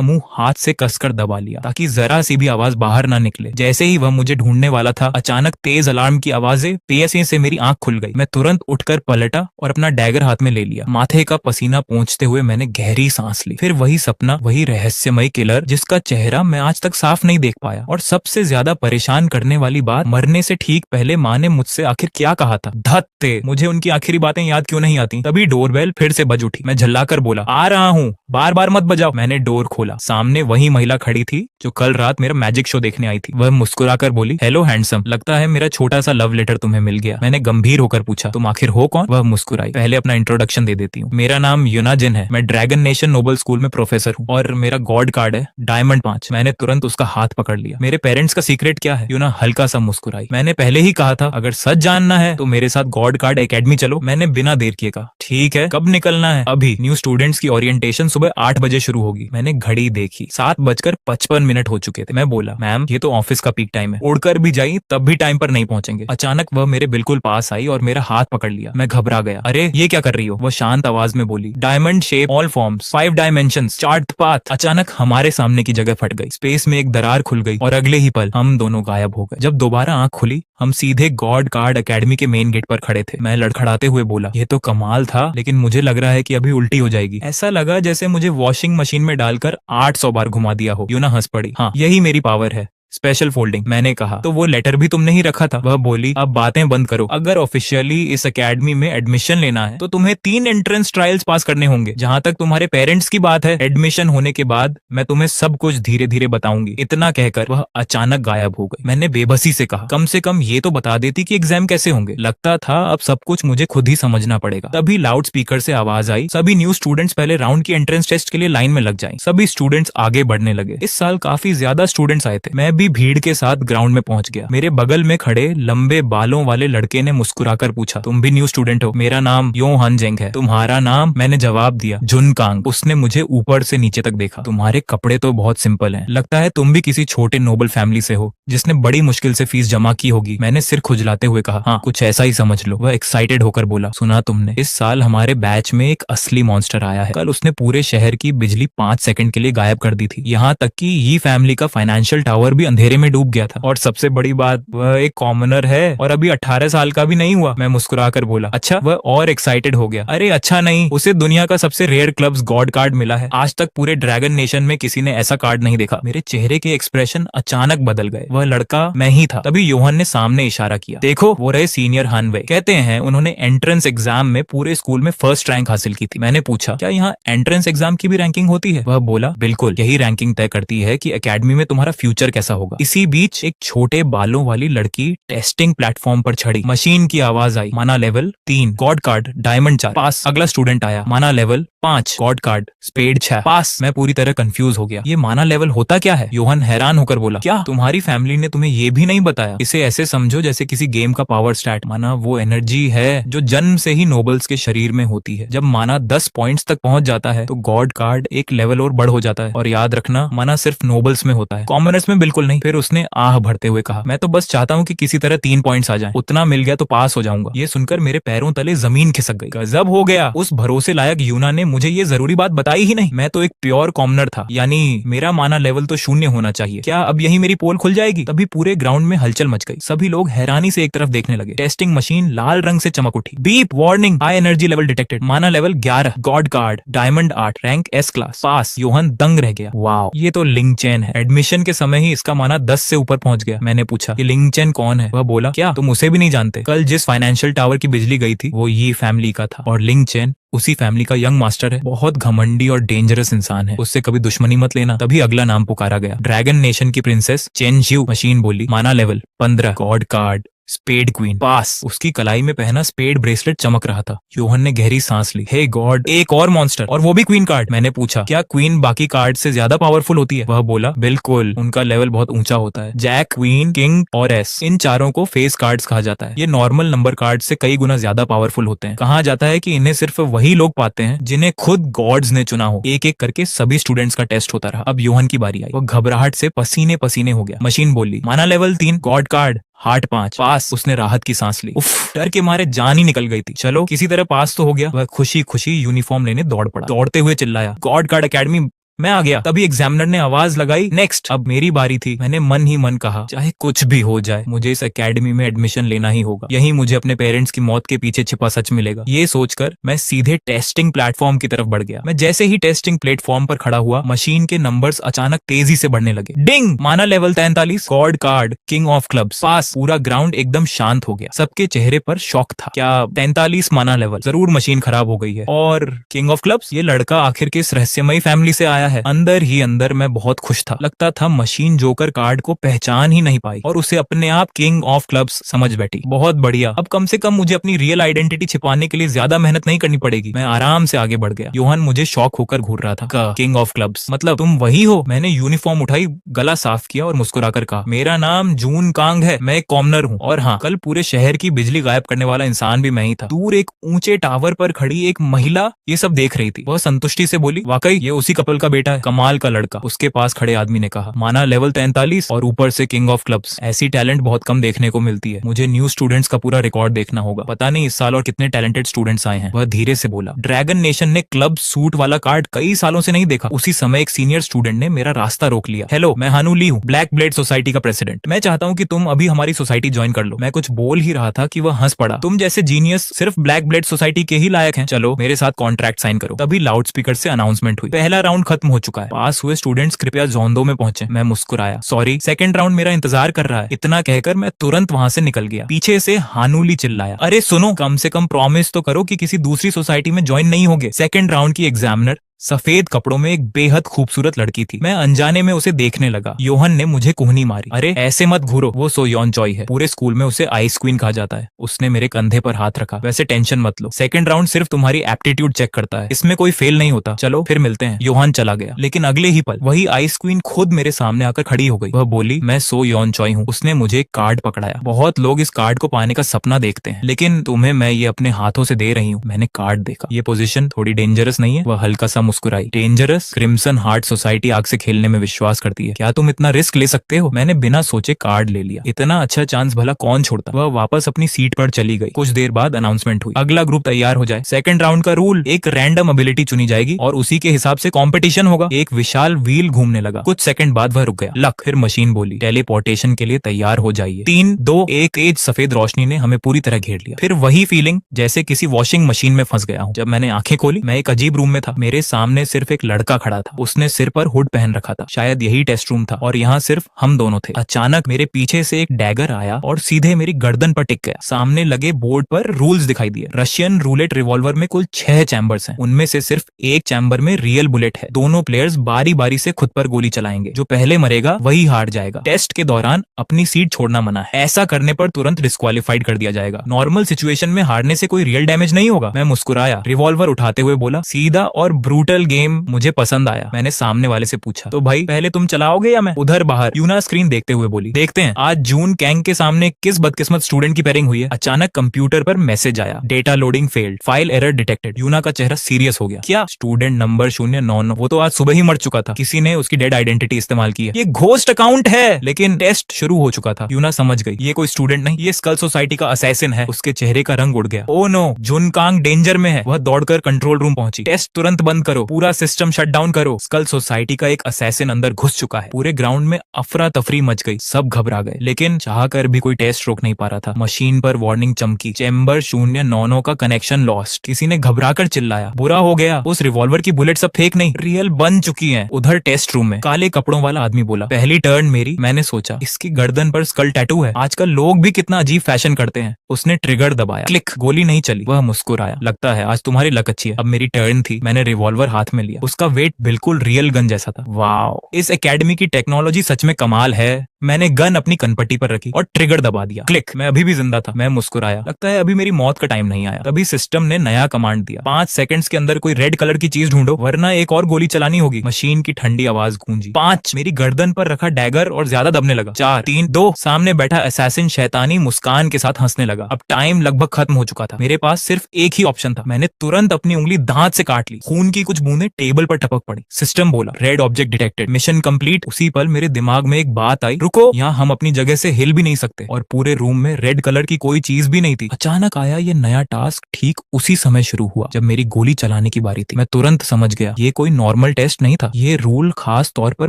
मुंह हाथ से कसकर दबा लिया ताकि जरा सी भी आवाज बाहर ना निकले। जैसे ही वह मुझे ढूंढने वाला था, अचानक तेज अलार्म की आवाजें तेजी से मेरी आंख खुल गई। मैं तुरंत उठकर पलटा और अपना डैगर हाथ में ले लिया। माथे का पसीना पोंछते हुए मैंने गहरी सांस ली। फिर वही सपना, वही रहस्यमय किलर जिसका चेहरा मैं आज तक साफ नहीं देख पाया। और सबसे ज्यादा परेशान करने वाली बात, मरने से ठीक पहले माँ ने मुझसे आखिर क्या कहा था। धत्ते, मुझे उनकी आखिरी बातें याद क्यों नहीं आती। तभी डोरबेल फिर से बज उठी। मैं झल्लाकर बोला, आ रहा हूँ, बार बार मत बजाओ। मैंने डोर खोला। सामने वही महिला खड़ी थी जो कल रात मेरा मैजिक शो देखने आई थी। वह मुस्कुराकर बोली, हेलो हैंडसम, लगता है मेरा छोटा सा लव लेटर तुम्हें मिल गया। मैंने गंभीर होकर पूछा, तुम आखिर हो कौन? वह मुस्कुराई। पहले अपना इंट्रोडक्शन दे देती हूँ। मेरा नाम यूनाजिन है। मैं ड्रैगन नेशन नोबल स्कूल में प्रोफेसर हूँ और मेरा गॉड कार्ड है डायमंड 5। मैंने तुरंत उसका हाथ पकड़ लिया। मेरे पेरेंट्स का सीक्रेट क्या है? यूना हल्का सा मुस्कुराई। मैंने पहले ही कहा था, अगर सच जानना है तो मेरे साथ गॉड कार्ड एकेडमी चलो। मैंने बिना देर किए कहा, ठीक है, कब निकलना है? अभी। न्यू स्टूडेंट्स की ओरिएंटेशन सुबह 8 बजे शुरू होगी। मैंने घड़ी देखी, 7:55 हो चुके थे। मैं बोला, मैम ये तो ऑफिस का पीक टाइम है, उड़कर भी जाई तब भी टाइम पर नहीं पहुंचेंगे। अचानक वह मेरे बिल्कुल पास आई और मेरा हाथ पकड़ लिया। मैं घबरा गया। अरे ये क्या कर रही हो? वह शांत आवाज में बोली, diamond shape, all forms, 5 dimensions, chart path. अचानक हमारे सामने की जगह फट गई। स्पेस में एक दरार खुल गई और अगले ही पल हम दोनों गायब हो गए। जब दोबारा आंख खुली, हम सीधे गॉड कार्ड एकेडमी के मेन गेट पर खड़े थे। मैं लड़खड़ाते हुए बोला, ये तो कमाल था, लेकिन मुझे लग रहा है कि अभी उल्टी हो जाएगी। ऐसा लगा जैसे मुझे वॉशिंग मशीन में डालकर 800 बार घुमा दिया हो। यूना हंस पड़ी। हाँ, यही मेरी पावर है, स्पेशल फोल्डिंग। मैंने कहा, तो वो लेटर भी तुमने ही रखा था? वह बोली, अब बातें बंद करो। अगर ऑफिशियली इस एकेडमी में एडमिशन लेना है तो तुम्हें 3 एंट्रेंस ट्रायल्स पास करने होंगे। जहां तक तुम्हारे पेरेंट्स की बात है, एडमिशन होने के बाद मैं तुम्हें सब कुछ धीरे धीरे बताऊंगी। इतना कहकर वह अचानक गायब हो गई। मैंने बेबसी से कहा, कम से कम ये तो बता देती कि एग्जाम कैसे होंगे। लगता था अब सब कुछ मुझे खुद ही समझना पड़ेगा। तभी लाउड स्पीकर से आवाज आई, सभी न्यू स्टूडेंट्स पहले राउंड की एंट्रेंस टेस्ट के लिए लाइन में लग जाएं। सभी स्टूडेंट्स आगे बढ़ने लगे। इस साल काफी ज्यादा स्टूडेंट्स आए थे। मैं भी भीड़ के साथ ग्राउंड में पहुंच गया। मेरे बगल में खड़े लंबे बालों वाले लड़के ने मुस्कुराकर पूछा, तुम भी न्यू स्टूडेंट हो? मेरा नाम यो हन जेंग है। तुम्हारा नाम? मैंने जवाब दिया, जुन कांग। उसने मुझे ऊपर से नीचे तक देखा। तुम्हारे कपड़े तो बहुत सिंपल हैं। लगता है तुम भी किसी छोटे नोबल फैमिली से हो जिसने बड़ी मुश्किल से फीस जमा की होगी। मैंने सिर खुजलाते हुए कहा, हाँ, कुछ ऐसा ही समझ लो। वह एक्साइटेड होकर बोला, सुना तुमने, इस साल हमारे बैच में एक असली मॉन्स्टर आया है। कल उसने पूरे शहर की बिजली 5 सेकंड के लिए गायब कर दी थी। यहाँ तक कि ये फैमिली का फाइनेंशियल टावर भी अंधेरे में डूब गया था। और सबसे बड़ी बात, वह एक कॉमनर है और अभी 18 साल का भी नहीं हुआ। मैं मुस्कुराकर बोला, अच्छा? वह और एक्साइटेड हो गया। अरे अच्छा नहीं, उसे दुनिया का सबसे रेयर क्लब्स गॉड कार्ड मिला है। आज तक पूरे ड्रैगन नेशन में किसी ने ऐसा कार्ड नहीं देखा। मेरे चेहरे के एक्सप्रेशन अचानक बदल गए। वह लड़का मैं ही था। तभी योहन ने सामने इशारा किया, देखो वो रहे सीनियर हानवे। कहते हैं उन्होंने एंट्रेंस एग्जाम में पूरे स्कूल में फर्स्ट रैंक हासिल की थी। मैंने पूछा, क्या यहाँ एंट्रेंस एग्जाम की भी रैंकिंग होती है? वह बोला, बिल्कुल, यही रैंकिंग तय करती है कि एकेडमी में तुम्हारा फ्यूचर कैसा होगा। इसी बीच एक छोटे बालों वाली लड़की टेस्टिंग प्लेटफॉर्म पर चढ़ी। मशीन की आवाज आई, माना लेवल 3, गॉड कार्ड डायमंड 4, पास। अगला स्टूडेंट आया, माना लेवल 5, गॉड कार्ड स्पेड 6, पास। मैं पूरी तरह कंफ्यूज हो गया। ये माना लेवल होता क्या है? योहन हैरान होकर बोला, क्या तुम्हारी फैमिली ने तुम्हें ये भी नहीं बताया? इसे ऐसे समझो जैसे किसी गेम का पावर स्टैट। माना वो एनर्जी है जो जन्म से ही नोबल्स के शरीर में होती है। जब माना 10 पॉइंट्स तक पहुंच जाता है तो गॉड कार्ड एक लेवल और बढ़ हो जाता है। और याद रखना, माना सिर्फ नोबल्स में होता है, कॉमनर्स में बिल्कुल नहीं। फिर उसने आह भरते हुए कहा, मैं तो बस चाहता हूँ कि किसी तरह 3 पॉइंट्स आ जाएं। उतना मिल गया तो पास हो जाऊंगा। ये सुनकर मेरे पैरों तले जमीन खिसक गई। गजब हो गया, उस भरोसे लायक यूना ने मुझे ये जरूरी बात बताई ही नहीं। मैं तो एक प्योर कॉमनर था, यानी मेरा माना लेवल तो 0 होना चाहिए। क्या अब यही मेरी पोल खुल जाएगी? तभी पूरे ग्राउंड में हलचल मच गई। सभी लोग हैरानी से एक तरफ देखने लगे। टेस्टिंग मशीन लाल रंग से चमक उठी। Beep, warning, high energy level detected. Mana level 11, god card diamond 8, rank S class, pass. Yohan दंग रह गया। वाओ, ये तो लिंग चैन है। एडमिशन के समय ही इसका माना 10 से ऊपर पहुंच गया। मैंने पूछा, ये लिंग चैन कौन है? वह बोला, क्या तुम उसे भी नहीं जानते? कल जिस फाइनेंशियल टावर की बिजली गई थी वो ये फैमिली का था। और लिंग चैन उसी फैमिली का यंग मास्टर है। बहुत घमंडी और डेंजरस इंसान है, उससे कभी दुश्मनी मत लेना। तभी अगला नाम पुकारा गया, ड्रैगन नेशन की प्रिंसेस चेन जियो। मशीन बोली, mana level 15, god card spade queen pass. उसकी कलाई में पहना स्पेड ब्रेसलेट चमक रहा था। योहन ने गहरी सांस ली। हे गॉड, एक और मॉन्स्टर, और वो भी क्वीन कार्ड। मैंने पूछा, क्या क्वीन बाकी कार्ड से ज्यादा पावरफुल होती है? वह बोला, बिल्कुल, उनका लेवल बहुत ऊंचा होता है। जैक, क्वीन, किंग और एस, इन चारों को फेस कार्ड्स कहा जाता है। ये नॉर्मल नंबर कार्ड से कई गुना ज्यादा पावरफुल होते हैं। कहा जाता है कि इन्हें सिर्फ वही लोग पाते हैं जिन्हें खुद गॉड्स ने चुना हो। एक एक करके सभी स्टूडेंट्स का टेस्ट होता रहा। अब योहन की बारी आई। वो घबराहट से पसीने पसीने हो गया। मशीन बोली, mana level 3, God card, heart 5, पास। उसने राहत की सांस ली। उफ, डर के मारे जान ही निकल गई थी। चलो, किसी तरह पास तो हो गया। वह खुशी खुशी यूनिफॉर्म लेने दौड़ पड़ा। दौड़ते हुए चिल्लाया, गॉड कार्ड एकेडमी मैं आ गया। तभी एग्जामिनर ने आवाज लगाई, नेक्स्ट। अब मेरी बारी थी। मैंने मन ही मन कहा, चाहे कुछ भी हो जाए, मुझे इस एकेडमी में एडमिशन लेना ही होगा। यही मुझे अपने पेरेंट्स की मौत के पीछे छिपा सच मिलेगा। ये सोचकर मैं सीधे टेस्टिंग प्लेटफॉर्म की तरफ बढ़ गया। मैं जैसे ही टेस्टिंग प्लेटफॉर्म पर खड़ा हुआ, मशीन के नंबर्स अचानक तेजी से बढ़ने लगे। Ding, mana level 43, god card, king of clubs, pass. पूरा ग्राउंड एकदम शांत हो गया। सबके चेहरे पर शौक था। क्या 43 माना लेवल? जरूर मशीन खराब हो गई है। और किंग ऑफ क्लब्स, ये लड़का आखिर किस रहस्यमयी फैमिली से आया है? अंदर ही अंदर मैं बहुत खुश था। लगता था मशीन जोकर कार्ड को पहचान ही नहीं पाई और उसे अपने आप किंग ऑफ क्लब्स समझ बैठी। बहुत बढ़िया, अब कम से कम मुझे अपनी रियल आइडेंटिटी छिपाने के लिए ज्यादा मेहनत नहीं करनी पड़ेगी। मैं आराम से आगे बढ़ गया। योहन मुझे शौक होकर घूर रहा था। किंग ऑफ क्लब्स मतलब तुम वही हो? मैंने यूनिफॉर्म उठाई, गला साफ किया और मुस्कुराकर कहा, मेरा नाम जून कांग है, मैं एक कॉमनर हूँ। और हाँ, कल पूरे शहर की बिजली गायब करने वाला इंसान भी मैं ही था। दूर एक ऊंचे टावर पर खड़ी एक महिला ये सब देख रही थी। वह संतुष्टि से बोली, वाकई ये उसी कपल का बेटा है, कमाल का लड़का। उसके पास खड़े आदमी ने कहा, माना लेवल 43 और ऊपर से किंग ऑफ क्लब्स। ऐसी टैलेंट बहुत कम देखने को मिलती है। मुझे न्यू स्टूडेंट्स का पूरा रिकॉर्ड देखना होगा। पता नहीं इस साल और कितने टैलेंटेड स्टूडेंट्स आए हैं। वह धीरे से बोला। ड्रैगन नेशन ने क्लब सूट वाला कार्ड कई सालों से नहीं देखा। उसी समय एक सीनियर स्टूडेंट ने मेरा रास्ता रोक लिया। हेलो, मैं हानू ली हूँ, ब्लैक ब्लेड सोसाइटी का प्रेसिडेंट। मैं चाहता हूँ कि तुम अभी हमारी सोसाइटी ज्वाइन कर लो। मैं कुछ बोल ही रहा था कि वह हंस पड़ा। तुम जैसे जीनियस सिर्फ ब्लैक ब्लेड सोसाइटी के ही लायक हैं। चलो मेरे साथ कॉन्ट्रैक्ट साइन करो। तभी लाउड स्पीकर से अनाउंसमेंट हुई, पहला राउंड खत्म हो चुका है। पास हुए स्टूडेंट्स कृपया जोन 2 में पहुंचे। मैं मुस्कुराया, सॉरी, सेकंड राउंड मेरा इंतजार कर रहा है। इतना कहकर मैं तुरंत वहां से निकल गया। पीछे से हानूली चिल्लाया, अरे सुनो, कम से कम प्रॉमिस तो करो कि किसी दूसरी सोसाइटी में ज्वाइन नहीं होगे। सेकंड राउंड की एग्जामिनर सफेद कपड़ों में एक बेहद खूबसूरत लड़की थी। मैं अनजाने में उसे देखने लगा। योहन ने मुझे कोहनी मारी, अरे ऐसे मत घूरो, वो सो योन चॉय है। पूरे स्कूल में उसे आइस क्वीन कहा जाता है। उसने मेरे कंधे पर हाथ रखा। वैसे टेंशन मत लो, सेकंड राउंड सिर्फ तुम्हारी एप्टीट्यूड चेक करता है, इसमें कोई फेल नहीं होता। चलो फिर मिलते हैं। योहन चला गया, लेकिन अगले ही पल वही आइस क्वीन खुद मेरे सामने आकर खड़ी हो गई। वह बोली, मैं सो योन चॉय हूँ। उसने मुझे एक कार्ड पकड़ाया। बहुत लोग इस कार्ड को पाने का सपना देखते हैं, लेकिन तुम्हें मैं ये अपने हाथों से दे रही हूँ। मैंने कार्ड देखा। ये पोजीशन थोड़ी डेंजरस नहीं है? वह हल्का सा मुस्कुराई। डेंजरस? क्रिम्सन हार्ट सोसाइटी आग से खेलने में विश्वास करती है। क्या तुम इतना रिस्क ले सकते हो? मैंने बिना सोचे कार्ड ले लिया। इतना अच्छा चांस भला कौन छोड़ता? वह वापस अपनी सीट पर चली गई। कुछ देर बाद अनाउंसमेंट हुई, अगला ग्रुप तैयार हो जाए। सेकंड राउंड का रूल, एक रैंडम एबिलिटी चुनी जाएगी और उसी के हिसाब से कंपटीशन होगा। एक विशाल व्हील घूमने लगा। कुछ सेकंड बाद वह रुक गया। लक। फिर मशीन बोली, टेलीपोर्टेशन के लिए तैयार हो जाइए। 3, 2, 1। तेज सफेद रोशनी ने हमें पूरी तरह घेर लिया। फिर वही फीलिंग जैसे किसी वॉशिंग मशीन में फंस गया हूँ। जब मैंने आंखें खोली, मैं एक अजीब रूम में था। मेरे सामने सिर्फ एक लड़का खड़ा था। उसने सिर पर हुड पहन रखा था। शायद यही टेस्ट रूम था और यहाँ सिर्फ हम दोनों थे। अचानक मेरे पीछे से एक डैगर आया और सीधे मेरी गर्दन पर टिक गया। सामने लगे बोर्ड पर रूल्स दिखाई दिए। रशियन रूलेट रिवॉल्वर में कुल 6 चैम्बर्स हैं। उनमें से सिर्फ एक चैम्बर में रियल बुलेट है। दोनों प्लेयर्स बारी बारी से खुद पर गोली चलाएंगे। जो पहले मरेगा वही हार जाएगा। टेस्ट के दौरान अपनी सीट छोड़ना मना है। ऐसा करने पर तुरंत डिस्क्वालीफाइड कर दिया जाएगा। नॉर्मल सिचुएशन में हारने से कोई रियल डैमेज नहीं होगा। मैं मुस्कुराया, रिवॉल्वर उठाते हुए बोला, सीधा और ब्रूटल गेम मुझे पसंद आया। मैंने सामने वाले से पूछा, तो भाई पहले तुम चलाओगे या मैं? उधर बाहर यूना स्क्रीन देखते हुए बोली, देखते हैं आज जून कैंग के सामने किस बदकिस्मत स्टूडेंट की पेयरिंग हुई है। अचानक कंप्यूटर पर मैसेज आया, data loading failed, file error detected. Yuna का चेहरा सीरियस हो गया। क्या? स्टूडेंट नंबर 099, वो तो आज सुबह ही मर चुका था। किसी ने उसकी डेड आइडेंटिटी इस्तेमाल की है। ये घोस्ट अकाउंट है। लेकिन टेस्ट शुरू हो चुका था। यूना समझ गई, ये कोई स्टूडेंट नहीं, ये स्कल सोसाइटी का असैसिन है। उसके चेहरे का रंग उड़ गया। ओ नो, जुनकांग डेंजर में है। वह दौड़कर कंट्रोल रूम पहुंची। टेस्ट तुरंत बंद करो, पूरा सिस्टम शट डाउन करो। स्कल सोसाइटी का एक असैसिन अंदर घुस चुका है। पूरे ग्राउंड में अफरा तफरी मच गई। सब घबरा गए, लेकिन चाहकर भी कोई टेस्ट रोक नहीं पा रहा था। मशीन पर वार्निंग चमकी, चैम्बर 099 का कनेक्शन लॉस्ट। किसी ने घबराकर चिल्लाया, बुरा हो गया, उस रिवॉल्वर की बुलेट सब फेक नहीं, रियल बन चुकी हैं। उधर टेस्ट रूम में काले कपड़ों वाला आदमी बोला, पहली टर्न मेरी। मैंने सोचा, इसकी गर्दन पर स्कल टैटू है। आजकल लोग भी कितना अजीब फैशन करते हैं। उसने ट्रिगर दबाया, क्लिक, गोली नहीं चली। वह मुस्कुराया, लगता है आज तुम्हारी लक अच्छी है। अब मेरी टर्न थी। मैंने रिवॉल्वर हाथ में लिया। उसका वेट बिल्कुल रियल गन जैसा था। वाओ, इस एकेडमी की टेक्नोलॉजी सच में कमाल है। मैंने गन अपनी कनपट्टी पर रखी और ट्रिगर दबा दिया। क्लिक। मैं अभी भी जिंदा था। मैं मुस्कुराया। लगता है अभी मेरी मौत का टाइम नहीं आया। तभी सिस्टम ने नया कमांड दिया, 5 सेकंड्स के अंदर कोई रेड कलर की चीज ढूंढो वरना एक और गोली चलानी होगी। मशीन की ठंडी आवाज गूंजी। 5। मेरी गर्दन पर रखा डैगर और ज्यादा दबने लगा। 4, 3, 2। सामने बैठा असैसिन शैतानी मुस्कान के साथ हंसने लगा। अब टाइम लगभग खत्म हो चुका था। मेरे पास सिर्फ एक ही ऑप्शन था। मैंने तुरंत अपनी उंगली दांत से काट ली। खून की कुछ बूंदें टेबल पर टपक पड़ी। सिस्टम बोला, red object detected, mission complete. उसी पल मेरे दिमाग में एक बात आई, रुको, यहाँ हम अपनी जगह से हिल भी नहीं सकते और पूरे रूम में रेड कलर की कोई चीज भी नहीं थी। अचानक आया ये नया टास्क ठीक उसी समय शुरू हुआ जब मेरी गोली चलाने की बारी थी। मैं तुरंत समझ गया ये कोई नॉर्मल टेस्ट नहीं था। ये रूल खास तौर पर